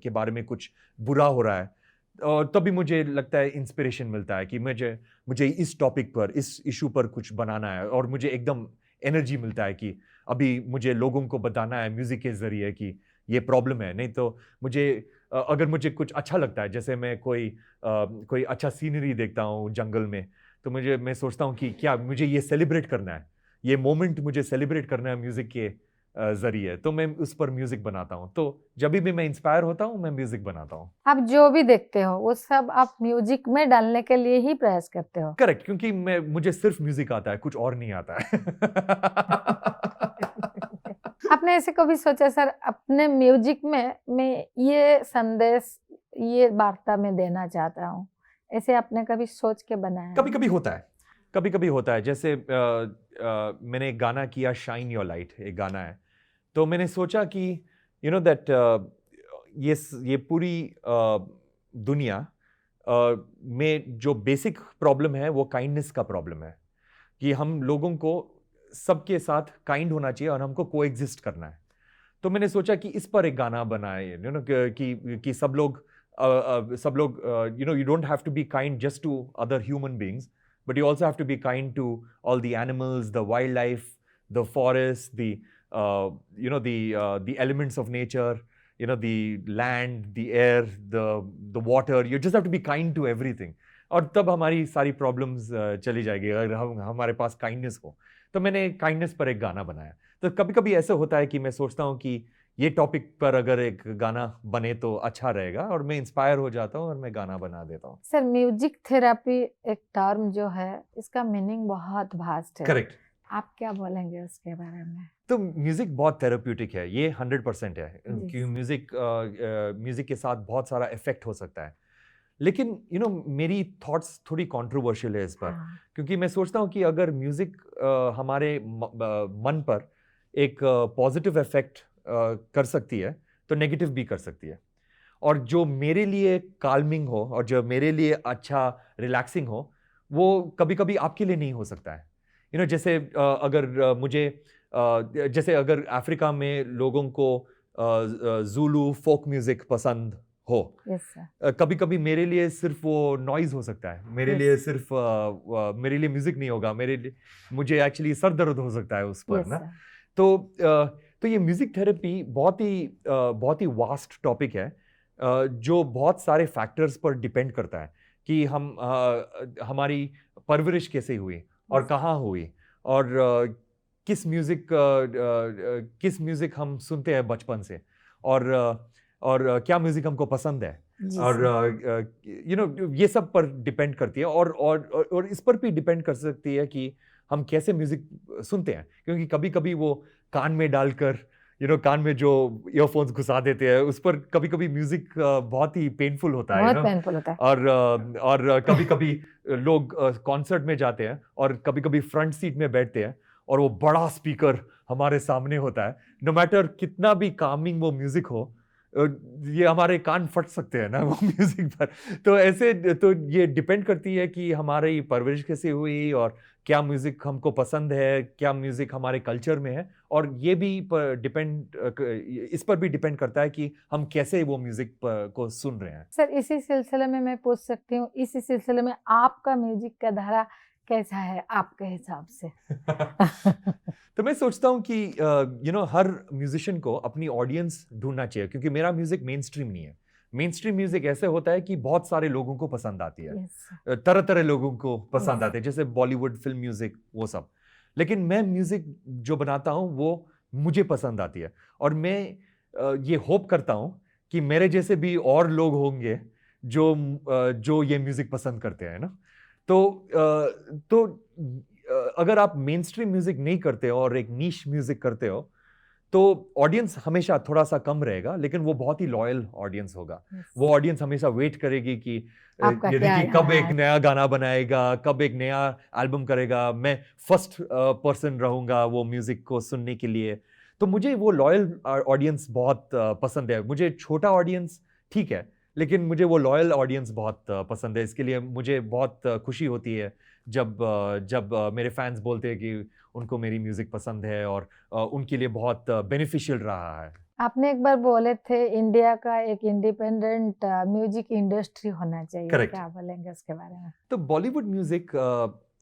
के बारे में कुछ बुरा हो रहा है, और तभी मुझे लगता है इंस्पिरेशन मिलता है कि मुझे इस टॉपिक पर, इस इशू पर कुछ बनाना है, और मुझे एकदम एनर्जी मिलता है कि अभी मुझे लोगों को बताना है म्यूजिक के जरिए कि ये प्रॉब्लम है। नहीं तो अगर मुझे कुछ अच्छा लगता है, जैसे मैं कोई अच्छा सीनरी देखता हूँ जंगल में, तो मैं सोचता हूँ कि क्या मुझे ये सेलिब्रेट करना है, ये मोमेंट मुझे सेलिब्रेट करना है म्यूजिक के जरिए, तो मैं उस पर म्यूजिक बनाता हूँ। तो जब भी मैं इंस्पायर होता हूँ, मैं म्यूजिक बनाता हूँ। आप जो भी देखते हो वो सब आप म्यूजिक में डालने के लिए ही प्रयास करते हो? करेक्ट, क्योंकि मुझे सिर्फ म्यूजिक आता है, कुछ और नहीं आता है। आपने ऐसे कभी सोचा, सर अपने म्यूजिक में मैं ये संदेश, ये वार्ता में देना चाहता हूँ, ऐसे आपने कभी सोच के बनाया? कभी कभी होता है, कभी कभी होता है। जैसे मैंने एक गाना किया, शाइन योर लाइट एक गाना है, तो मैंने सोचा कि दैट ये पूरी दुनिया में जो बेसिक प्रॉब्लम है वो काइंडनेस का प्रॉब्लम है, कि हम लोगों को सबके साथ काइंड होना चाहिए और हमको कोएग्जिस्ट करना है। तो मैंने सोचा कि इस पर एक गाना बनाए, कि सब लोग you don't have to be kind just to other human beings, but you also have to be kind to all the animals, the wildlife, the forest, the the elements of nature, the land, the air, the water. You just have to be kind to everything. और तब हमारी सारी problems चली जाएगी अगर हमारे पास kindness हो. तो मैंने काइंडनेस पर एक गाना बनाया. तो कभी कभी ऐसा होता है कि मैं सोचता हूँ कि ये टॉपिक पर अगर एक गाना बने तो अच्छा रहेगा, और मैं इंस्पायर हो जाता हूँ और मैं गाना बना देता हूँ. सर, म्यूजिक थेरेपी एक टर्म जो है, इसका मीनिंग बहुत वास्ट है. करेक्ट. आप क्या बोलेंगे उसके बारे में? तो म्यूजिक बहुत थेरेप्यूटिक है, ये 100% है. जी. कि म्यूजिक के साथ बहुत सारा इफेक्ट हो सकता है. लेकिन मेरी थॉट्स थोड़ी कंट्रोवर्शियल है इस पर. हाँ. क्योंकि मैं सोचता हूँ कि अगर म्यूजिक हमारे मन पर एक पॉजिटिव इफेक्ट कर सकती है तो नेगेटिव भी कर सकती है. और जो मेरे लिए काल्मिंग हो और जो मेरे लिए अच्छा रिलैक्सिंग हो, वो कभी कभी आपके लिए नहीं हो सकता है. जैसे अगर मुझे जैसे अगर अफ्रीका में लोगों को ज़ूलू फोक म्यूजिक पसंद हो, Yes, sir. कभी कभी मेरे लिए सिर्फ वो नॉइज हो सकता है. मेरे Yes. लिए सिर्फ मेरे लिए म्यूजिक नहीं होगा. मुझे एक्चुअली सर दर्द हो सकता है उस पर. Yes, ना. sir. तो ये म्यूजिक थेरेपी बहुत ही वास्ट टॉपिक है, जो बहुत सारे फैक्टर्स पर डिपेंड करता है कि हमारी परवरिश कैसे हुई और कहाँ हुई, और किस म्यूजिक हम सुनते हैं बचपन से, और क्या म्यूजिक हमको पसंद है. जी, और sir. ये सब पर डिपेंड करती है, और इस पर भी डिपेंड कर सकती है कि हम कैसे म्यूजिक सुनते हैं. क्योंकि कभी कभी वो कान में डालकर कान में जो ईयरफोन्स घुसा देते हैं, उस पर कभी कभी म्यूजिक बहुत ही पेनफुल होता है. बहुत पेनफुल होता है. और कभी कभी लोग कॉन्सर्ट में जाते हैं और कभी कभी फ्रंट सीट में बैठते हैं और वो बड़ा स्पीकर हमारे सामने होता है. नो मैटर कितना भी कामिंग वो म्यूजिक हो, ये हमारे कान फट सकते हैं ना वो म्यूजिक पर. तो ये डिपेंड करती है कि हमारी परवरिश कैसे हुई, और क्या म्यूजिक हमको पसंद है, क्या म्यूजिक हमारे कल्चर में है. और ये भी इस पर भी डिपेंड करता है कि हम कैसे वो म्यूजिक को सुन रहे हैं. सर, इसी सिलसिले में मैं पूछ सकती हूँ, इसी सिलसिले में आपका म्यूजिक का धारा कैसा है आपके हिसाब से? तो मैं सोचता हूँ कि हर म्यूजिशियन को अपनी ऑडियंस ढूंढना चाहिए, क्योंकि मेरा म्यूजिक मेन स्ट्रीम नहीं है. मेन स्ट्रीम म्यूजिक ऐसे होता है कि बहुत सारे लोगों को पसंद आती है. Yes. तरह तरह लोगों को पसंद Yes. आते हैं, जैसे बॉलीवुड फिल्म म्यूजिक, वो सब. लेकिन मैं म्यूजिक जो बनाता हूँ वो मुझे पसंद आती है, और मैं ये होप करता हूँ कि मेरे जैसे भी और लोग होंगे जो ये म्यूजिक पसंद करते हैं ना. तो अगर आप मेन स्ट्रीम म्यूजिक नहीं करते हो और एक नीश म्यूजिक करते हो, तो ऑडियंस हमेशा थोड़ा सा कम रहेगा, लेकिन वो बहुत ही लॉयल ऑडियंस होगा. Yes. वो ऑडियंस हमेशा वेट करेगी कि आपका क्या कब है? एक नया गाना बनाएगा, कब एक नया एल्बम करेगा. मैं फर्स्ट पर्सन रहूंगा वो म्यूजिक को सुनने के लिए. तो मुझे वो लॉयल ऑडियंस बहुत पसंद है. मुझे छोटा ऑडियंस ठीक है, लेकिन मुझे वो लॉयल ऑडियंस बहुत पसंद है. इसके लिए मुझे बहुत खुशी होती है जब मेरे फैंस बोलते हैं कि उनको मेरी म्यूजिक पसंद है और उनके लिए बहुत बेनिफिशियल रहा है. आपने एक बार बोले थे इंडिया का एक इंडिपेंडेंट म्यूजिक इंडस्ट्री होना चाहिए. Correct. क्या बोलेंगे उसके बारे में? तो बॉलीवुड म्यूजिक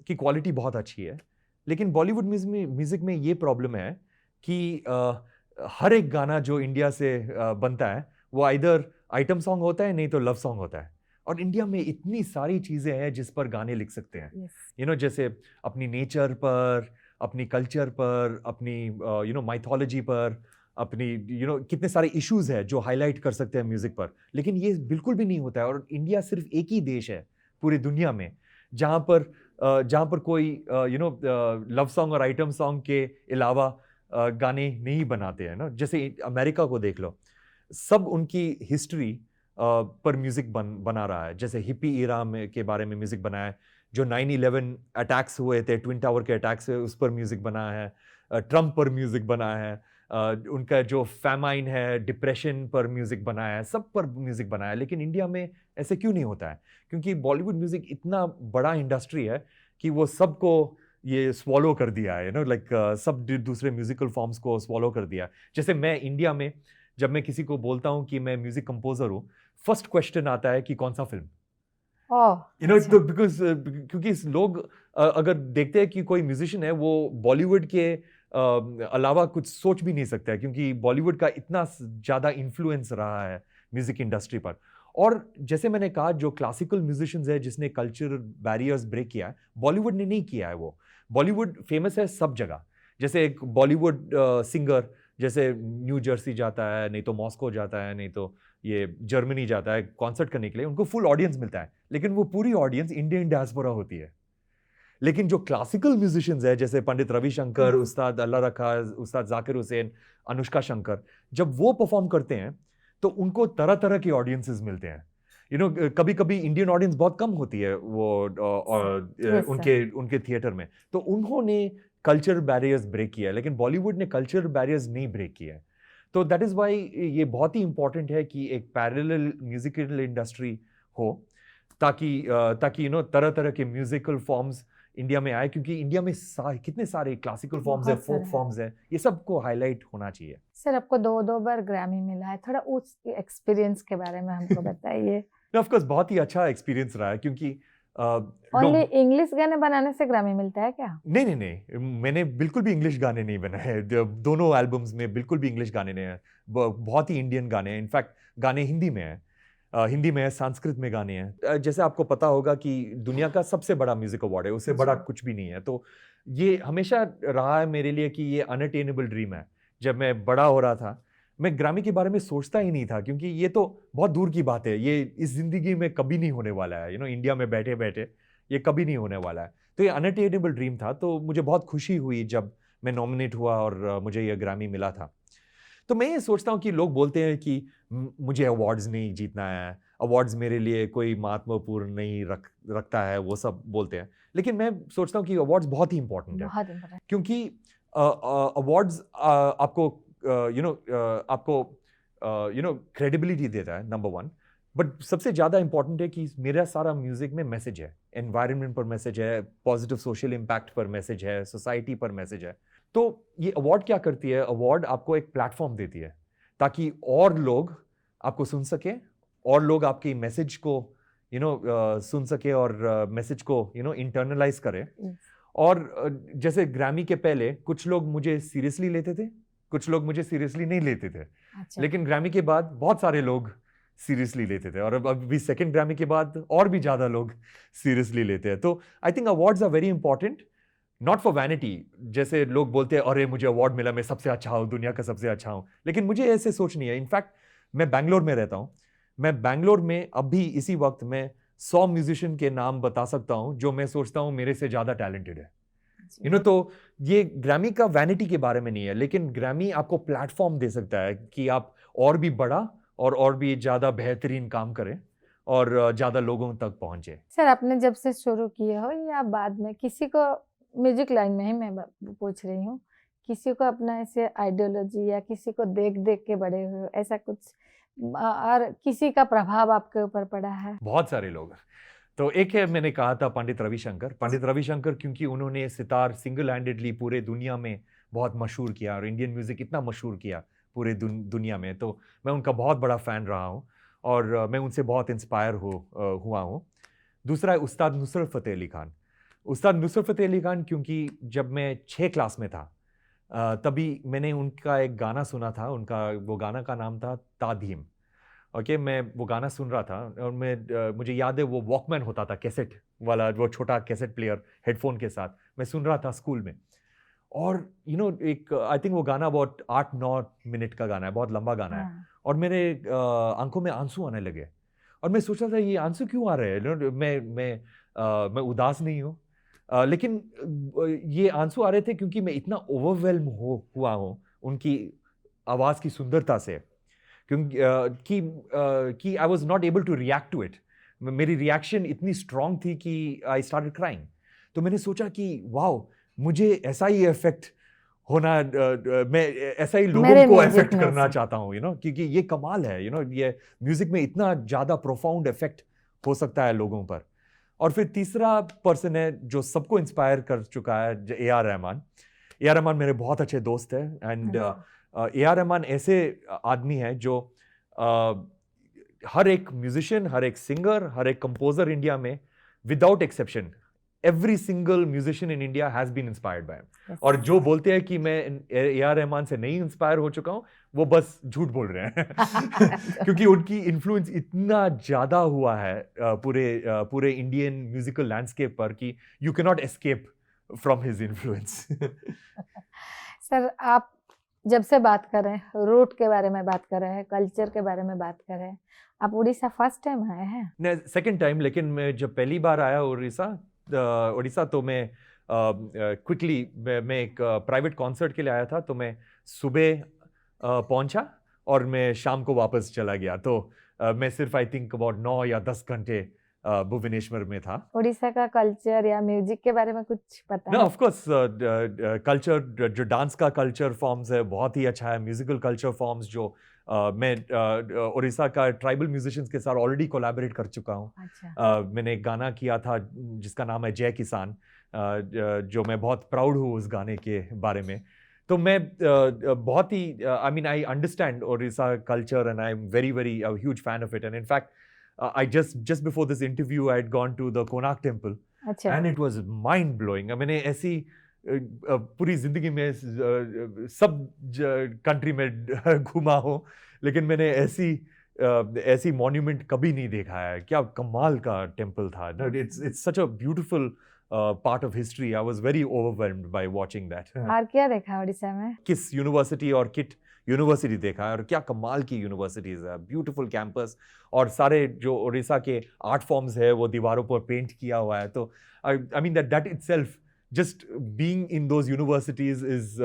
की क्वालिटी बहुत अच्छी है, लेकिन बॉलीवुड म्यूजिक में ये प्रॉब्लम है कि हर एक गाना जो इंडिया से बनता है वो आइदर आइटम सॉन्ग होता है, नहीं तो लव सॉन्ग होता है. और इंडिया में इतनी सारी चीजें हैं जिस पर गाने लिख सकते हैं. Yes. जैसे अपनी नेचर पर, अपनी कल्चर पर, अपनी माइथोलॉजी पर, अपनी कितने सारे इश्यूज है जो हाईलाइट कर सकते हैं म्यूजिक पर. लेकिन ये बिल्कुल भी नहीं होता है. और इंडिया सिर्फ एक ही देश है पूरी दुनिया में जहाँ पर कोई लव सॉन्ग और आइटम सॉन्ग के अलावा गाने नहीं बनाते हैं ना. जैसे अमेरिका को देख लो, सब उनकी हिस्ट्री पर म्यूजिक बना रहा है. जैसे हिप्पी इरा में के बारे में म्यूजिक बनाया है. जो 9/11 अटैक्स हुए थे, ट्विन टावर के अटैक्स हुए, उस पर म्यूजिक बना है. ट्रम्प पर म्यूजिक बना है. उनका जो फैमाइन है, डिप्रेशन पर म्यूजिक बनाया है, सब पर म्यूजिक बनाया है. लेकिन इंडिया में ऐसे क्यों नहीं होता है? क्योंकि बॉलीवुड म्यूजिक इतना बड़ा इंडस्ट्री है कि वो सबको ये स्वॉलो कर दिया है, लाइक सब दूसरे म्यूजिकल फॉर्म्स को स्वॉलो कर दिया. जैसे मैं इंडिया में जब मैं किसी को बोलता हूँ कि मैं म्यूजिक कंपोजर हूँ, फर्स्ट क्वेश्चन आता है कि कौन सा फिल्म. ओह, यू नो अच्छा। तो बिकॉज क्योंकि लोग अगर देखते हैं कि कोई म्यूजिशियन है वो बॉलीवुड के अलावा कुछ सोच भी नहीं सकता है, क्योंकि बॉलीवुड का इतना ज्यादा इन्फ्लुएंस रहा है म्यूजिक इंडस्ट्री पर। और जैसे मैंने कहा, जो क्लासिकल म्यूजिशियंस है जिसने कल्चर बैरियर्स ब्रेक किया है, बॉलीवुड ने नहीं किया है। वो बॉलीवुड फेमस है सब जगह। जैसे एक बॉलीवुड सिंगर जैसे न्यू जर्सी जाता है, नहीं तो मॉस्को जाता है, नहीं तो ये जर्मनी जाता है कॉन्सर्ट करने के लिए, उनको फुल ऑडियंस मिलता है, लेकिन वो पूरी ऑडियंस इंडियन डायस्पोरा होती है। लेकिन जो क्लासिकल म्यूजिशियंस है जैसे पंडित रविशंकर, उस्ताद अल्लाह रखा, उस्ताद जाकिर हुसैन, अनुष्का शंकर, जब वो परफॉर्म करते हैं तो उनको तरह तरह के ऑडियंसेस मिलते हैं। यू नो कभी कभी इंडियन ऑडियंस बहुत कम होती है वो Yes, उनके उनके थिएटर में, तो उन्होंने कल्चर बैरियर्स ब्रेक किया है, लेकिन बॉलीवुड ने कल्चर बैरियर्स नहीं ब्रेक किया है। तो दैट इज वाई ये बहुत ही इंपॉर्टेंट है कि एक पैरेलल म्यूजिकल इंडस्ट्री हो, ताकि तरह तरह के म्यूजिकल फॉर्म्स इंडिया में आए, क्योंकि इंडिया में कितने सारे क्लासिकल फॉर्म्स है, बहुत फोक सारे फॉर्म्स है, ये सबको हाईलाइट होना चाहिए। सर, आपको 2 बार ग्रैमी मिला है, थोड़ा उस एक्सपीरियंस के बारे में हमको बताइए। ऑफ कोर्स बहुत ही अच्छा एक्सपीरियंस रहा है, क्योंकि ओनली इंग्लिश गाने बनाने से ग्रैमी मिलता है क्या? नहीं, मैंने बिल्कुल भी इंग्लिश गाने नहीं बनाए। दोनों एल्बम्स में बिल्कुल भी इंग्लिश गाने नहीं है, बहुत ही इंडियन गाने हैं। इनफैक्ट गाने हिंदी में है, हिंदी में है, संस्कृत में गाने हैं। जैसे आपको पता होगा कि दुनिया का सबसे बड़ा म्यूजिक अवार्ड है, उससे बड़ा कुछ भी नहीं है। तो ये हमेशा रहा है मेरे लिए कि ये अनअटेनेबल ड्रीम है। जब मैं बड़ा हो रहा था, मैं ग्रामी के बारे में सोचता ही नहीं था, क्योंकि ये तो बहुत दूर की बात है, ये इस जिंदगी में कभी नहीं होने वाला है। इंडिया में बैठे बैठे ये कभी नहीं होने वाला है। तो ये अनअटेनेबल ड्रीम था। तो मुझे बहुत खुशी हुई जब मैं नॉमिनेट हुआ और मुझे ये ग्रामी मिला था। तो मैं ये सोचता हूँ कि लोग बोलते हैं कि मुझे अवार्ड्स नहीं जीतना है, अवार्ड्स मेरे लिए कोई महत्वपूर्ण नहीं रखता है, वो सब बोलते हैं। लेकिन मैं सोचता हूँ कि अवार्ड्स बहुत ही इंपॉर्टेंट है, बहुत इम्पोर्टेंट। क्योंकि अवार्ड्स आपको क्रेडिबिलिटी देता है, नंबर 1। बट सबसे ज़्यादा इंपॉर्टेंट है कि मेरा सारा म्यूजिक में मैसेज है, एनवायरनमेंट पर मैसेज है, पॉजिटिव सोशल इम्पैक्ट पर मैसेज है, सोसाइटी पर मैसेज है। तो ये अवार्ड क्या करती है? अवार्ड आपको एक प्लेटफॉर्म देती है, ताकि और लोग आपको सुन सके, और लोग आपके मैसेज को सुन सके, और मैसेज को इंटरनलाइज करे। और जैसे ग्रैमी के पहले कुछ लोग मुझे सीरियसली लेते थे, कुछ लोग मुझे सीरियसली नहीं लेते थे। अच्छा। लेकिन ग्रैमी के बाद बहुत सारे लोग सीरियसली लेते थे, और अब अभी सेकंड ग्रैमी के बाद और भी ज्यादा लोग सीरियसली लेते हैं। तो I think awards are very important, not for vanity. जैसे लोग बोलते हैं, अरे मुझे अवार्ड मिला, मैं सबसे अच्छा हूँ, दुनिया का सबसे अच्छा हूँ। लेकिन मुझे ऐसे सोच नहीं है। इनफैक्ट मैं बैंगलोर में रहता हूँ, मैं बैंगलोर में अभी इसी वक्त मैं 100 म्यूजिशियन के नाम बता सकता हूँ जो मैं सोचता हूँ मेरे से ज्यादा टैलेंटेड है। तो ये ग्रैमी का वैनिटी के बारे में नहीं है, लेकिन ग्रैमी आपको प्लेटफॉर्म दे सकता है कि आप और भी बड़ा और भी ज्यादा बेहतरीन काम करें, और ज्यादा लोगों तक पहुंचे। सर, आपने जब से शुरू किए हो या बाद में, किसी को म्यूजिक लाइन में ही मैं पूछ रही हूँ, किसी को अपना ऐसे आइडियोलॉजी या किसी को देख देख के बड़े हुए हो, ऐसा कुछ, और किसी का प्रभाव आपके ऊपर पड़ा है? बहुत सारे लोग। तो एक है, मैंने कहा था पंडित रविशंकर। पंडित रविशंकर क्योंकि उन्होंने सितार सिंगल हैंडेडली पूरे दुनिया में बहुत मशहूर किया, और इंडियन म्यूजिक इतना मशहूर किया पूरे दुनिया में, तो मैं उनका बहुत बड़ा फैन रहा हूँ, और मैं उनसे बहुत इंस्पायर हुआ हूँ। दूसरा है उस्ताद नुसरत फ़तेह अली खान। उस्ताद नुसरत फ़तेह अली खान, क्योंकि जब मैं 6 क्लास में था तभी मैंने उनका एक गाना सुना था। वो गाना का नाम था ताधीम। ओके, मैं वो गाना सुन रहा था, और मुझे याद है वो वॉकमैन होता था, कैसेट वाला, वो छोटा कैसेट प्लेयर हेडफोन के साथ मैं सुन रहा था स्कूल में। और एक आई थिंक वो गाना बहुत 8-9 मिनट का गाना है, बहुत लंबा गाना है, और मेरे आंखों में आंसू आने लगे। और मैं सोच रहा था ये आंसू क्यों आ रहे हैं, मैं उदास नहीं हूँ, लेकिन ये आंसू आ रहे थे क्योंकि मैं इतना ओवरवेल्म हुआ हूँ उनकी आवाज़ की सुंदरता से, कि I was not able to react to it. मेरी रिएक्शन इतनी स्ट्रांग थी कि आई स्टार्टेड क्राइंग। तो मैंने सोचा कि वाओ, मुझे ऐसा ही इफेक्ट होना, मैं ऐसा ही लोगों को इफेक्ट करना चाहता हूँ, क्योंकि ये कमाल है, ये म्यूजिक में इतना ज्यादा प्रोफाउंड इफेक्ट हो सकता है लोगों पर। और फिर तीसरा पर्सन है जो सबको इंस्पायर कर चुका है, A.R. रहमान। A.R. रहमान मेरे बहुत अच्छे दोस्त हैं, एंड A.R. रहमान ऐसे आदमी है जो हर एक म्यूजिशियन, हर एक सिंगर, हर एक कंपोजर इंडिया में without exception every single musician in India has been inspired by him. और जो बोलते हैं कि मैं ए.आर. रहमान से नहीं इंस्पायर हो चुका हूं, वो बस झूठ बोल रहे हैं क्योंकि उनकी इन्फ्लुएंस इतना ज्यादा हुआ है पूरे इंडियन म्यूजिकल लैंडस्केप पर कि you can not escape from his influence. Sir, आप जब से बात कर रहे हैं, रूट के बारे में बात कर रहे हैं, कल्चर के बारे में बात कर रहे हैं, आप उड़ीसा फर्स्ट टाइम आए हैं? नहीं, सेकंड टाइम। लेकिन मैं जब पहली बार आया उड़ीसा तो मैं क्विकली मैं एक प्राइवेट कॉन्सर्ट के लिए आया था। तो मैं सुबह पहुंचा और मैं शाम को वापस चला गया। तो मैं सिर्फ आई थिंक अबाउट 9 या 10 घंटे भुवनेश्वर में था। उड़ीसा का कल्चर या म्यूजिक के बारे में कुछ पता ना, है? ऑफ कोर्स कल्चर, जो डांस का कल्चर फॉर्म्स है बहुत ही अच्छा है। म्यूजिकल कल्चर फॉर्म्स जो मैं उड़ीसा का ट्राइबल म्यूजिशियंस के साथ ऑलरेडी कोलैबोरेट कर चुका हूँ। अच्छा। मैंने एक गाना किया था जिसका नाम है जय किसान, जो मैं बहुत प्राउड हूँ उस गाने के बारे में। तो मैं बहुत ही I mean I understand Orissa culture and I am very very huge fan of it. And in fact I just before this interview I had gone to the Konark temple अच्छा। and it was mind blowing। मैंने ऐसी पूरी जिंदगी में सब country में घूमा हूँ, लेकिन मैंने ऐसी मॉन्यूमेंट कभी नहीं देखा है। क्या कमाल का टेम्पल था। It's such a beautiful part of history। I was very overwhelmed by watching that। और क्या देखा उड़ीसा में? किस यूनिवर्सिटी और किट यूनिवर्सिटी देखा है, और क्या कमाल की यूनिवर्सिटीज है, ब्यूटीफुल कैंपस, और सारे जो उड़ीसा के आर्ट फॉर्म्स है वो दीवारों पर पेंट किया हुआ है। तो आई mean that itself, just being in those universities is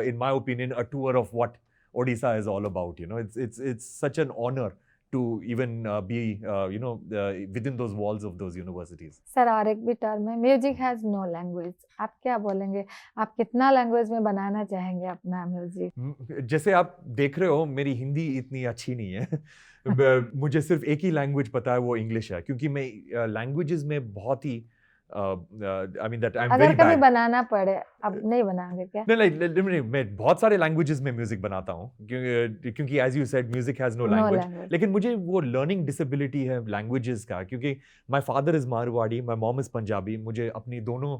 in my opinion a tour of what Odisha is all about। You know, it's such an honor to even be within those walls of those universities। Sir, और एक भी term है, music has no language. आप क्या बोलेंगे? आप कितना language में बनाना चाहेंगे अपना म्यूजिक? जैसे आप देख रहे हो मेरी हिंदी इतनी अच्छी नहीं है। मुझे सिर्फ एक ही लैंग्वेज पता है, वो इंग्लिश है। क्योंकि मैं लैंग्वेजेस में बहुत ही I mean that I'm अगर very कभी bad। बनाना पड़े, अब नहीं बनाओगे क्या? नहीं, मैं बहुत सारे लैंग्वेजेस में म्यूजिक बनाता हूँ क्योंकि as you said music has no language. लेकिन मुझे वो लर्निंग डिसेबिलिटी है लैंग्वेजेस का, क्योंकि my father is Marwari, my mom is Punjabi. मुझे अपनी दोनों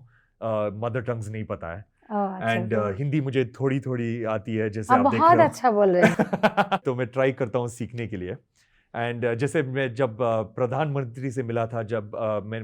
मदर टंग्स नहीं पता है। एंड हिंदी मुझे थोड़ी थोड़ी आती है, जैसे आप देख बहुत रहे हो। अच्छा बोल रहे हैं। तो मैं ट्राई करता हूँ सीखने के लिए। एंड जैसे मैं जब प्रधानमंत्री से मिला था, जब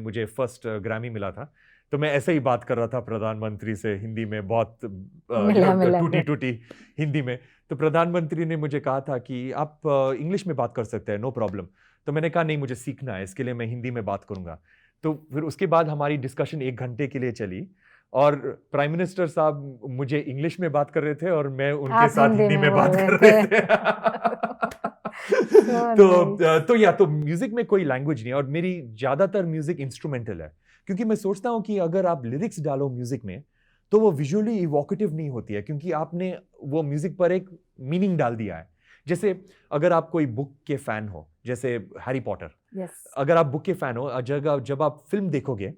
मुझे फर्स्ट ग्रैमी मिला था, तो मैं ऐसे ही बात कर रहा था प्रधानमंत्री से हिंदी में, बहुत टूटी टूटी हिंदी में। तो प्रधानमंत्री ने मुझे कहा था कि आप इंग्लिश में बात कर सकते हैं, नो प्रॉब्लम। तो मैंने कहा नहीं, मुझे सीखना है, इसके लिए मैं हिंदी में बात करूंगा। तो फिर उसके बाद हमारी डिस्कशन 1 घंटे के लिए चली, और प्राइम मिनिस्टर साहब मुझे इंग्लिश में बात कर रहे थे और मैं उनके साथ हिंदी में बात कर रहे थे। तो म्यूजिक में कोई लैंग्वेज नहीं है, और मेरी ज्यादातर म्यूजिक इंस्ट्रूमेंटल है। क्योंकि मैं सोचता हूँ कि अगर आप लिरिक्स डालो म्यूजिक में तो वो विजुअली इवोकेटिव नहीं होती है, क्योंकि आपने वो म्यूजिक पर एक मीनिंग डाल दिया है। जैसे अगर आप कोई बुक के फैन हो, जैसे हैरी पॉटर, अगर आप बुक के फैन हो, जब आप फिल्म देखोगे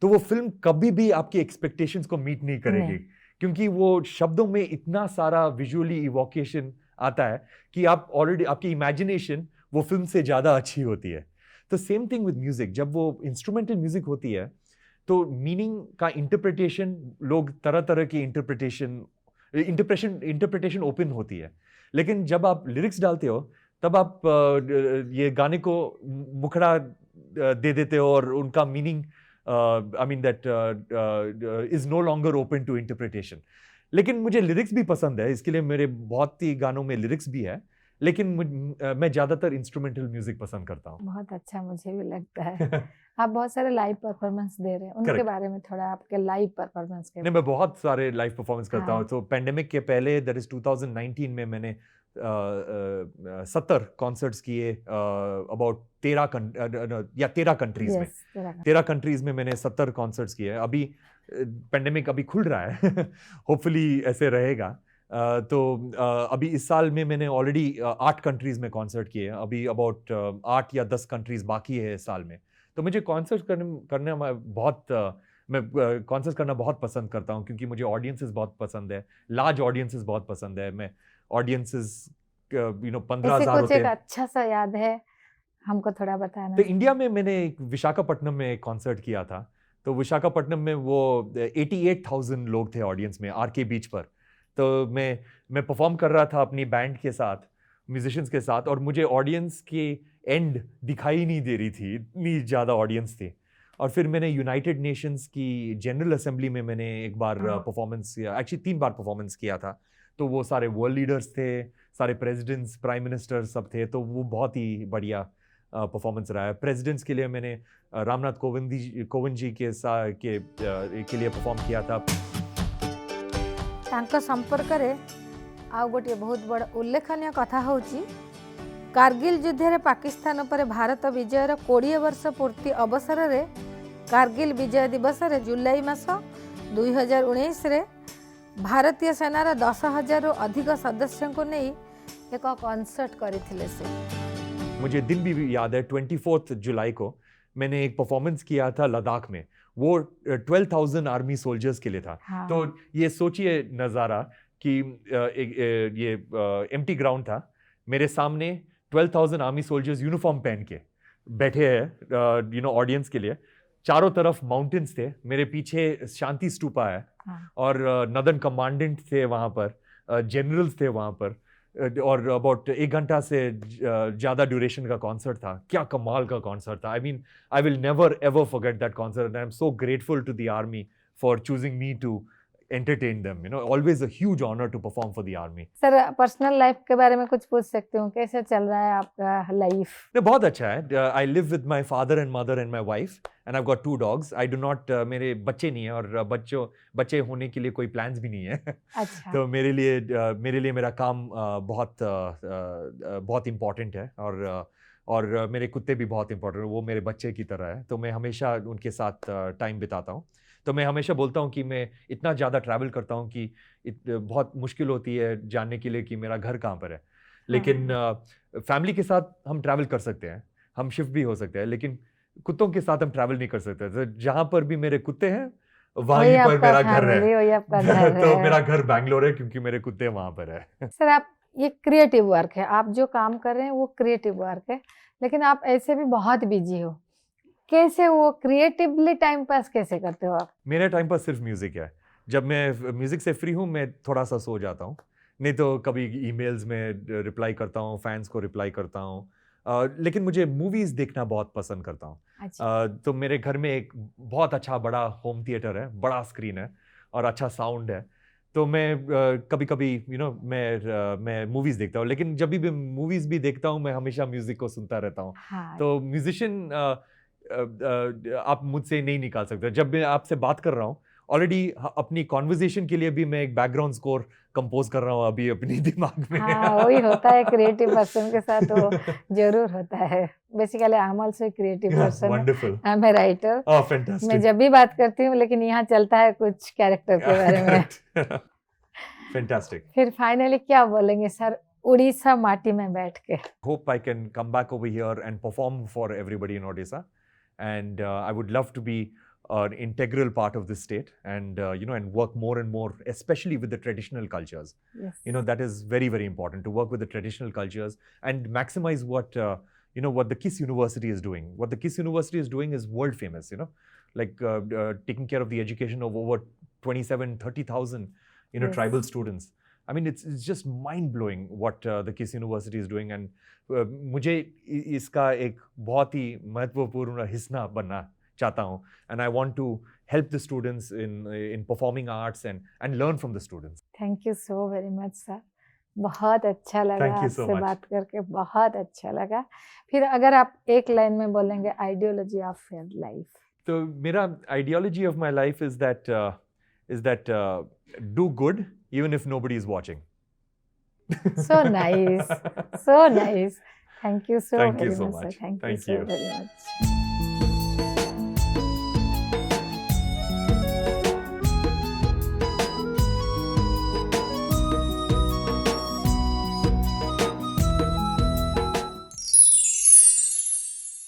तो वो फिल्म कभी भी आपकी एक्सपेक्टेशंस को मीट नहीं करेगी, क्योंकि वो शब्दों में इतना सारा विजुअली इवोकेशन आता है कि आप ऑलरेडी, आपकी इमेजिनेशन वो फिल्म से ज्यादा अच्छी होती है। तो सेम थिंग विद म्यूजिक, जब वो इंस्ट्रूमेंटल म्यूजिक होती है तो मीनिंग का इंटरप्रिटेशन, लोग तरह तरह की इंटरप्रिटेशन ओपन होती है। लेकिन जब आप लिरिक्स डालते हो तब आप ये गाने को मुखड़ा दे देते हो, और उनका meaning I mean that is no longer open to interpretation. लेकिन मुझे लिरिक्स भी पसंद है, इसके लिए मेरे बहुत ही गानों में लिरिक्स भी है, लेकिन मैं ज्यादातर इंस्ट्रूमेंटल म्यूजिक पसंद करता हूँ। बहुत अच्छा, मुझे भी लगता है। आप बहुत सारे लाइव परफॉर्मेंस दे रहे हैं, उनके बारे में थोड़ा, आपके लाइव परफॉर्मेंस के। नहीं, मैं बहुत सारे लाइव परफॉर्मेंस करता हूँ। तो पेंडेमिक के पहले, दैट इज 2019 में, मैंने 70 कॉन्सर्ट्स किए अबाउट 13 कंट्रीज में। 13 कंट्रीज में मैंने 70 कॉन्सर्ट्स किए। अभी पेंडेमिक अभी खुल रहा है, होपफुली ऐसे रहेगा। तो अभी इस साल में मैंने ऑलरेडी 8 कंट्रीज में कॉन्सर्ट किए। अभी अबाउट 8 या 10 कंट्रीज बाकी है इस साल में। तो मुझे कॉन्सर्ट करने मैं कॉन्सर्ट करना बहुत पसंद करता हूँ, क्योंकि मुझे ऑडियंसेस बहुत पसंद है, लार्ज ऑडियंसेस बहुत पसंद है। मैं ऑडियंसेस ऐसे 15,000 कुछ होते एक हैं। अच्छा सा याद है, हमको थोड़ा बताना। तो इंडिया में मैंने एक विशाखापट्टनम में एक कॉन्सर्ट किया था। तो विशाखापट्टनम में वो 88,000 लोग थे ऑडियंस में, आरके बीच पर। तो मैं परफॉर्म कर रहा था अपनी बैंड के साथ, म्यूजिशियंस के साथ, और मुझे ऑडियंस की एंड दिखाई नहीं दे रही थी, इतनी ज़्यादा ऑडियंस थी। और फिर मैंने यूनाइटेड नेशंस की जनरल असेंबली में मैंने एक बार परफॉर्मेंस किया, एक्चुअली 3 बार परफॉर्मेंस किया था। तो वो सारे वर्ल्ड लीडर्स थे, सारे प्रेसिडेंट्स, प्राइम मिनिस्टर सब थे। तो वो बहुत ही बढ़िया परफॉर्मेंस रहा है। प्रेसिडेंट्स के लिए मैंने रामनाथ कोविंद जी के लिए परफॉर्म किया था। तांको संपर्क रे आउ गोटे बहुत बड़ उल्लेखनीय कथा होची, कारगिल युद्ध रे पाकिस्तान पर भारत विजयर 20 वर्ष पूर्ति अवसर रे कारगिल विजय दिवस रे जुलाई मास 2019 रे भारतीय सेनार 10,000 रु अधिक सदस्यों को नहीं एक कॉन्सर्ट करथिले से। मुझे दिन भी याद है, 24 जुलाई को मैंने एक परफॉर्मेंस किया था लद्दाख में। वो 12,000 आर्मी सोल्जर्स के लिए था। हाँ। तो ये सोचिए नज़ारा कि ये एम्प्टी ग्राउंड था, मेरे सामने 12,000 आर्मी सोल्जर्स यूनिफॉर्म पहन के बैठे हैं ऑडियंस के लिए। चारों तरफ माउंटेन्स थे, मेरे पीछे शांति स्तूपा है। हाँ। और नदन कमांडेंट थे वहाँ पर, जनरल्स थे वहाँ पर, और अबाउट 1 घंटा से ज़्यादा ड्यूरेशन का कॉन्सर्ट था। क्या कमाल का कॉन्सर्ट था। I will never ever forget that concert. I am so grateful to the army for choosing me to entertain them. Always a huge honor to perform for the army. Sir, personal life के बारे में कुछ पूछ सकती हूँ, कैसे चल रहा है आपका लाइफ? बहुत अच्छा है। I live with my father and mother and my wife and I've got 2 dogs. I do not मेरे बच्चे नहीं है, और बच्चे होने के लिए कोई प्लान्स भी नहीं है। अच्छा। तो मेरे लिए मेरा काम बहुत इम्पोर्टेंट है, और मेरे कुत्ते भी बहुत इम्पोर्टेंट है। वो मेरे बच्चे की तरह है, तो मैं हमेशा उनके साथ टाइम बिताता हूँ। तो मैं हमेशा बोलता हूँ कि मैं इतना ज़्यादा ट्रैवल करता हूँ कि बहुत मुश्किल होती है जानने के लिए कि मेरा घर कहाँ पर है। लेकिन फैमिली के साथ हम ट्रैवल कर सकते हैं, हम शिफ्ट भी हो सकते हैं, लेकिन कुत्तों के साथ हम ट्रैवल नहीं कर सकते। तो जहाँ पर भी मेरे कुत्ते हैं वहीं पर मेरा घर है। तो मेरा घर बैंगलोर है क्योंकि मेरे कुत्ते वहाँ पर है। सर, आप ये क्रिएटिव वर्क है, आप जो काम कर रहे हैं वो क्रिएटिव वर्क है, लेकिन आप ऐसे भी बहुत बिजी हो। कैसे वो क्रिएटिवली टाइम पास कैसे करते हो आप? मेरा टाइम पास सिर्फ म्यूजिक है। जब मैं म्यूजिक से फ्री हूँ मैं थोड़ा सा सो जाता हूँ, नहीं तो कभी ईमेल्स में रिप्लाई करता हूँ, फैंस को रिप्लाई करता हूँ। लेकिन मुझे मूवीज देखना बहुत पसंद करता हूँ। अच्छा। तो मेरे घर में एक बहुत अच्छा बड़ा होम थिएटर है, बड़ा स्क्रीन है और अच्छा साउंड है। तो मैं कभी कभी मैं मूवीज देखता हूँ, लेकिन जब भी मूवीज भी देखता हूँ मैं हमेशा म्यूजिक को सुनता रहता हूँ। हाँ। तो म्यूजिशियन आप मुझसे नहीं निकाल सकते। जब मैं आपसे बात कर रहा हूँ ऑलरेडी अपनी कॉन्वर्जेशन के लिए भी मैं एक बैकग्राउंड स्कोर कंपोज कर रहा हूँ अभी अपनी दिमाग में। हाँ, वही होता है क्रिएटिव पर्सन के साथ, वो जरूर होता है। Basically I am also creative person. Wonderful. I am a writer. Fantastic. मैं जब भी बात करती हूँ, लेकिन यहाँ चलता है कुछ कैरेक्टर के बारे में। फैंटास्टिक। फिर फाइनली क्या बोलेंगे सर उड़ीसा माटी में बैठ के? Hope I can come back over here and perform for everybody in Odisha, and I would love to be an integral part of this state, and and work more and more, especially with the traditional cultures. Yes. That is very, very important, to work with the traditional cultures and maximize what what the KISS University is doing. What the KISS University is doing is world famous. Like taking care of the education of over 27-30,000 Yes. tribal students. I mean, it's just mind blowing what the KISS University is doing, and मुझे इसका एक बहुत ही महत्वपूर्ण हिस्सा बनना चाहता हूँ, and I want to help the students in performing arts and learn from the students. Thank you so very much sir, बहुत अच्छा लगा Thank you so आपसे much. बात करके, बहुत अच्छा लगा। फिर अगर आप एक लाइन में बोलेंगे आइडियोलॉजी ऑफ योर लाइफ? तो मेरा ideology of my life is that do good even if nobody is watching. So nice, so nice. Thank you so Thank you very so much, sir. much. Thank you Thank so you. very much.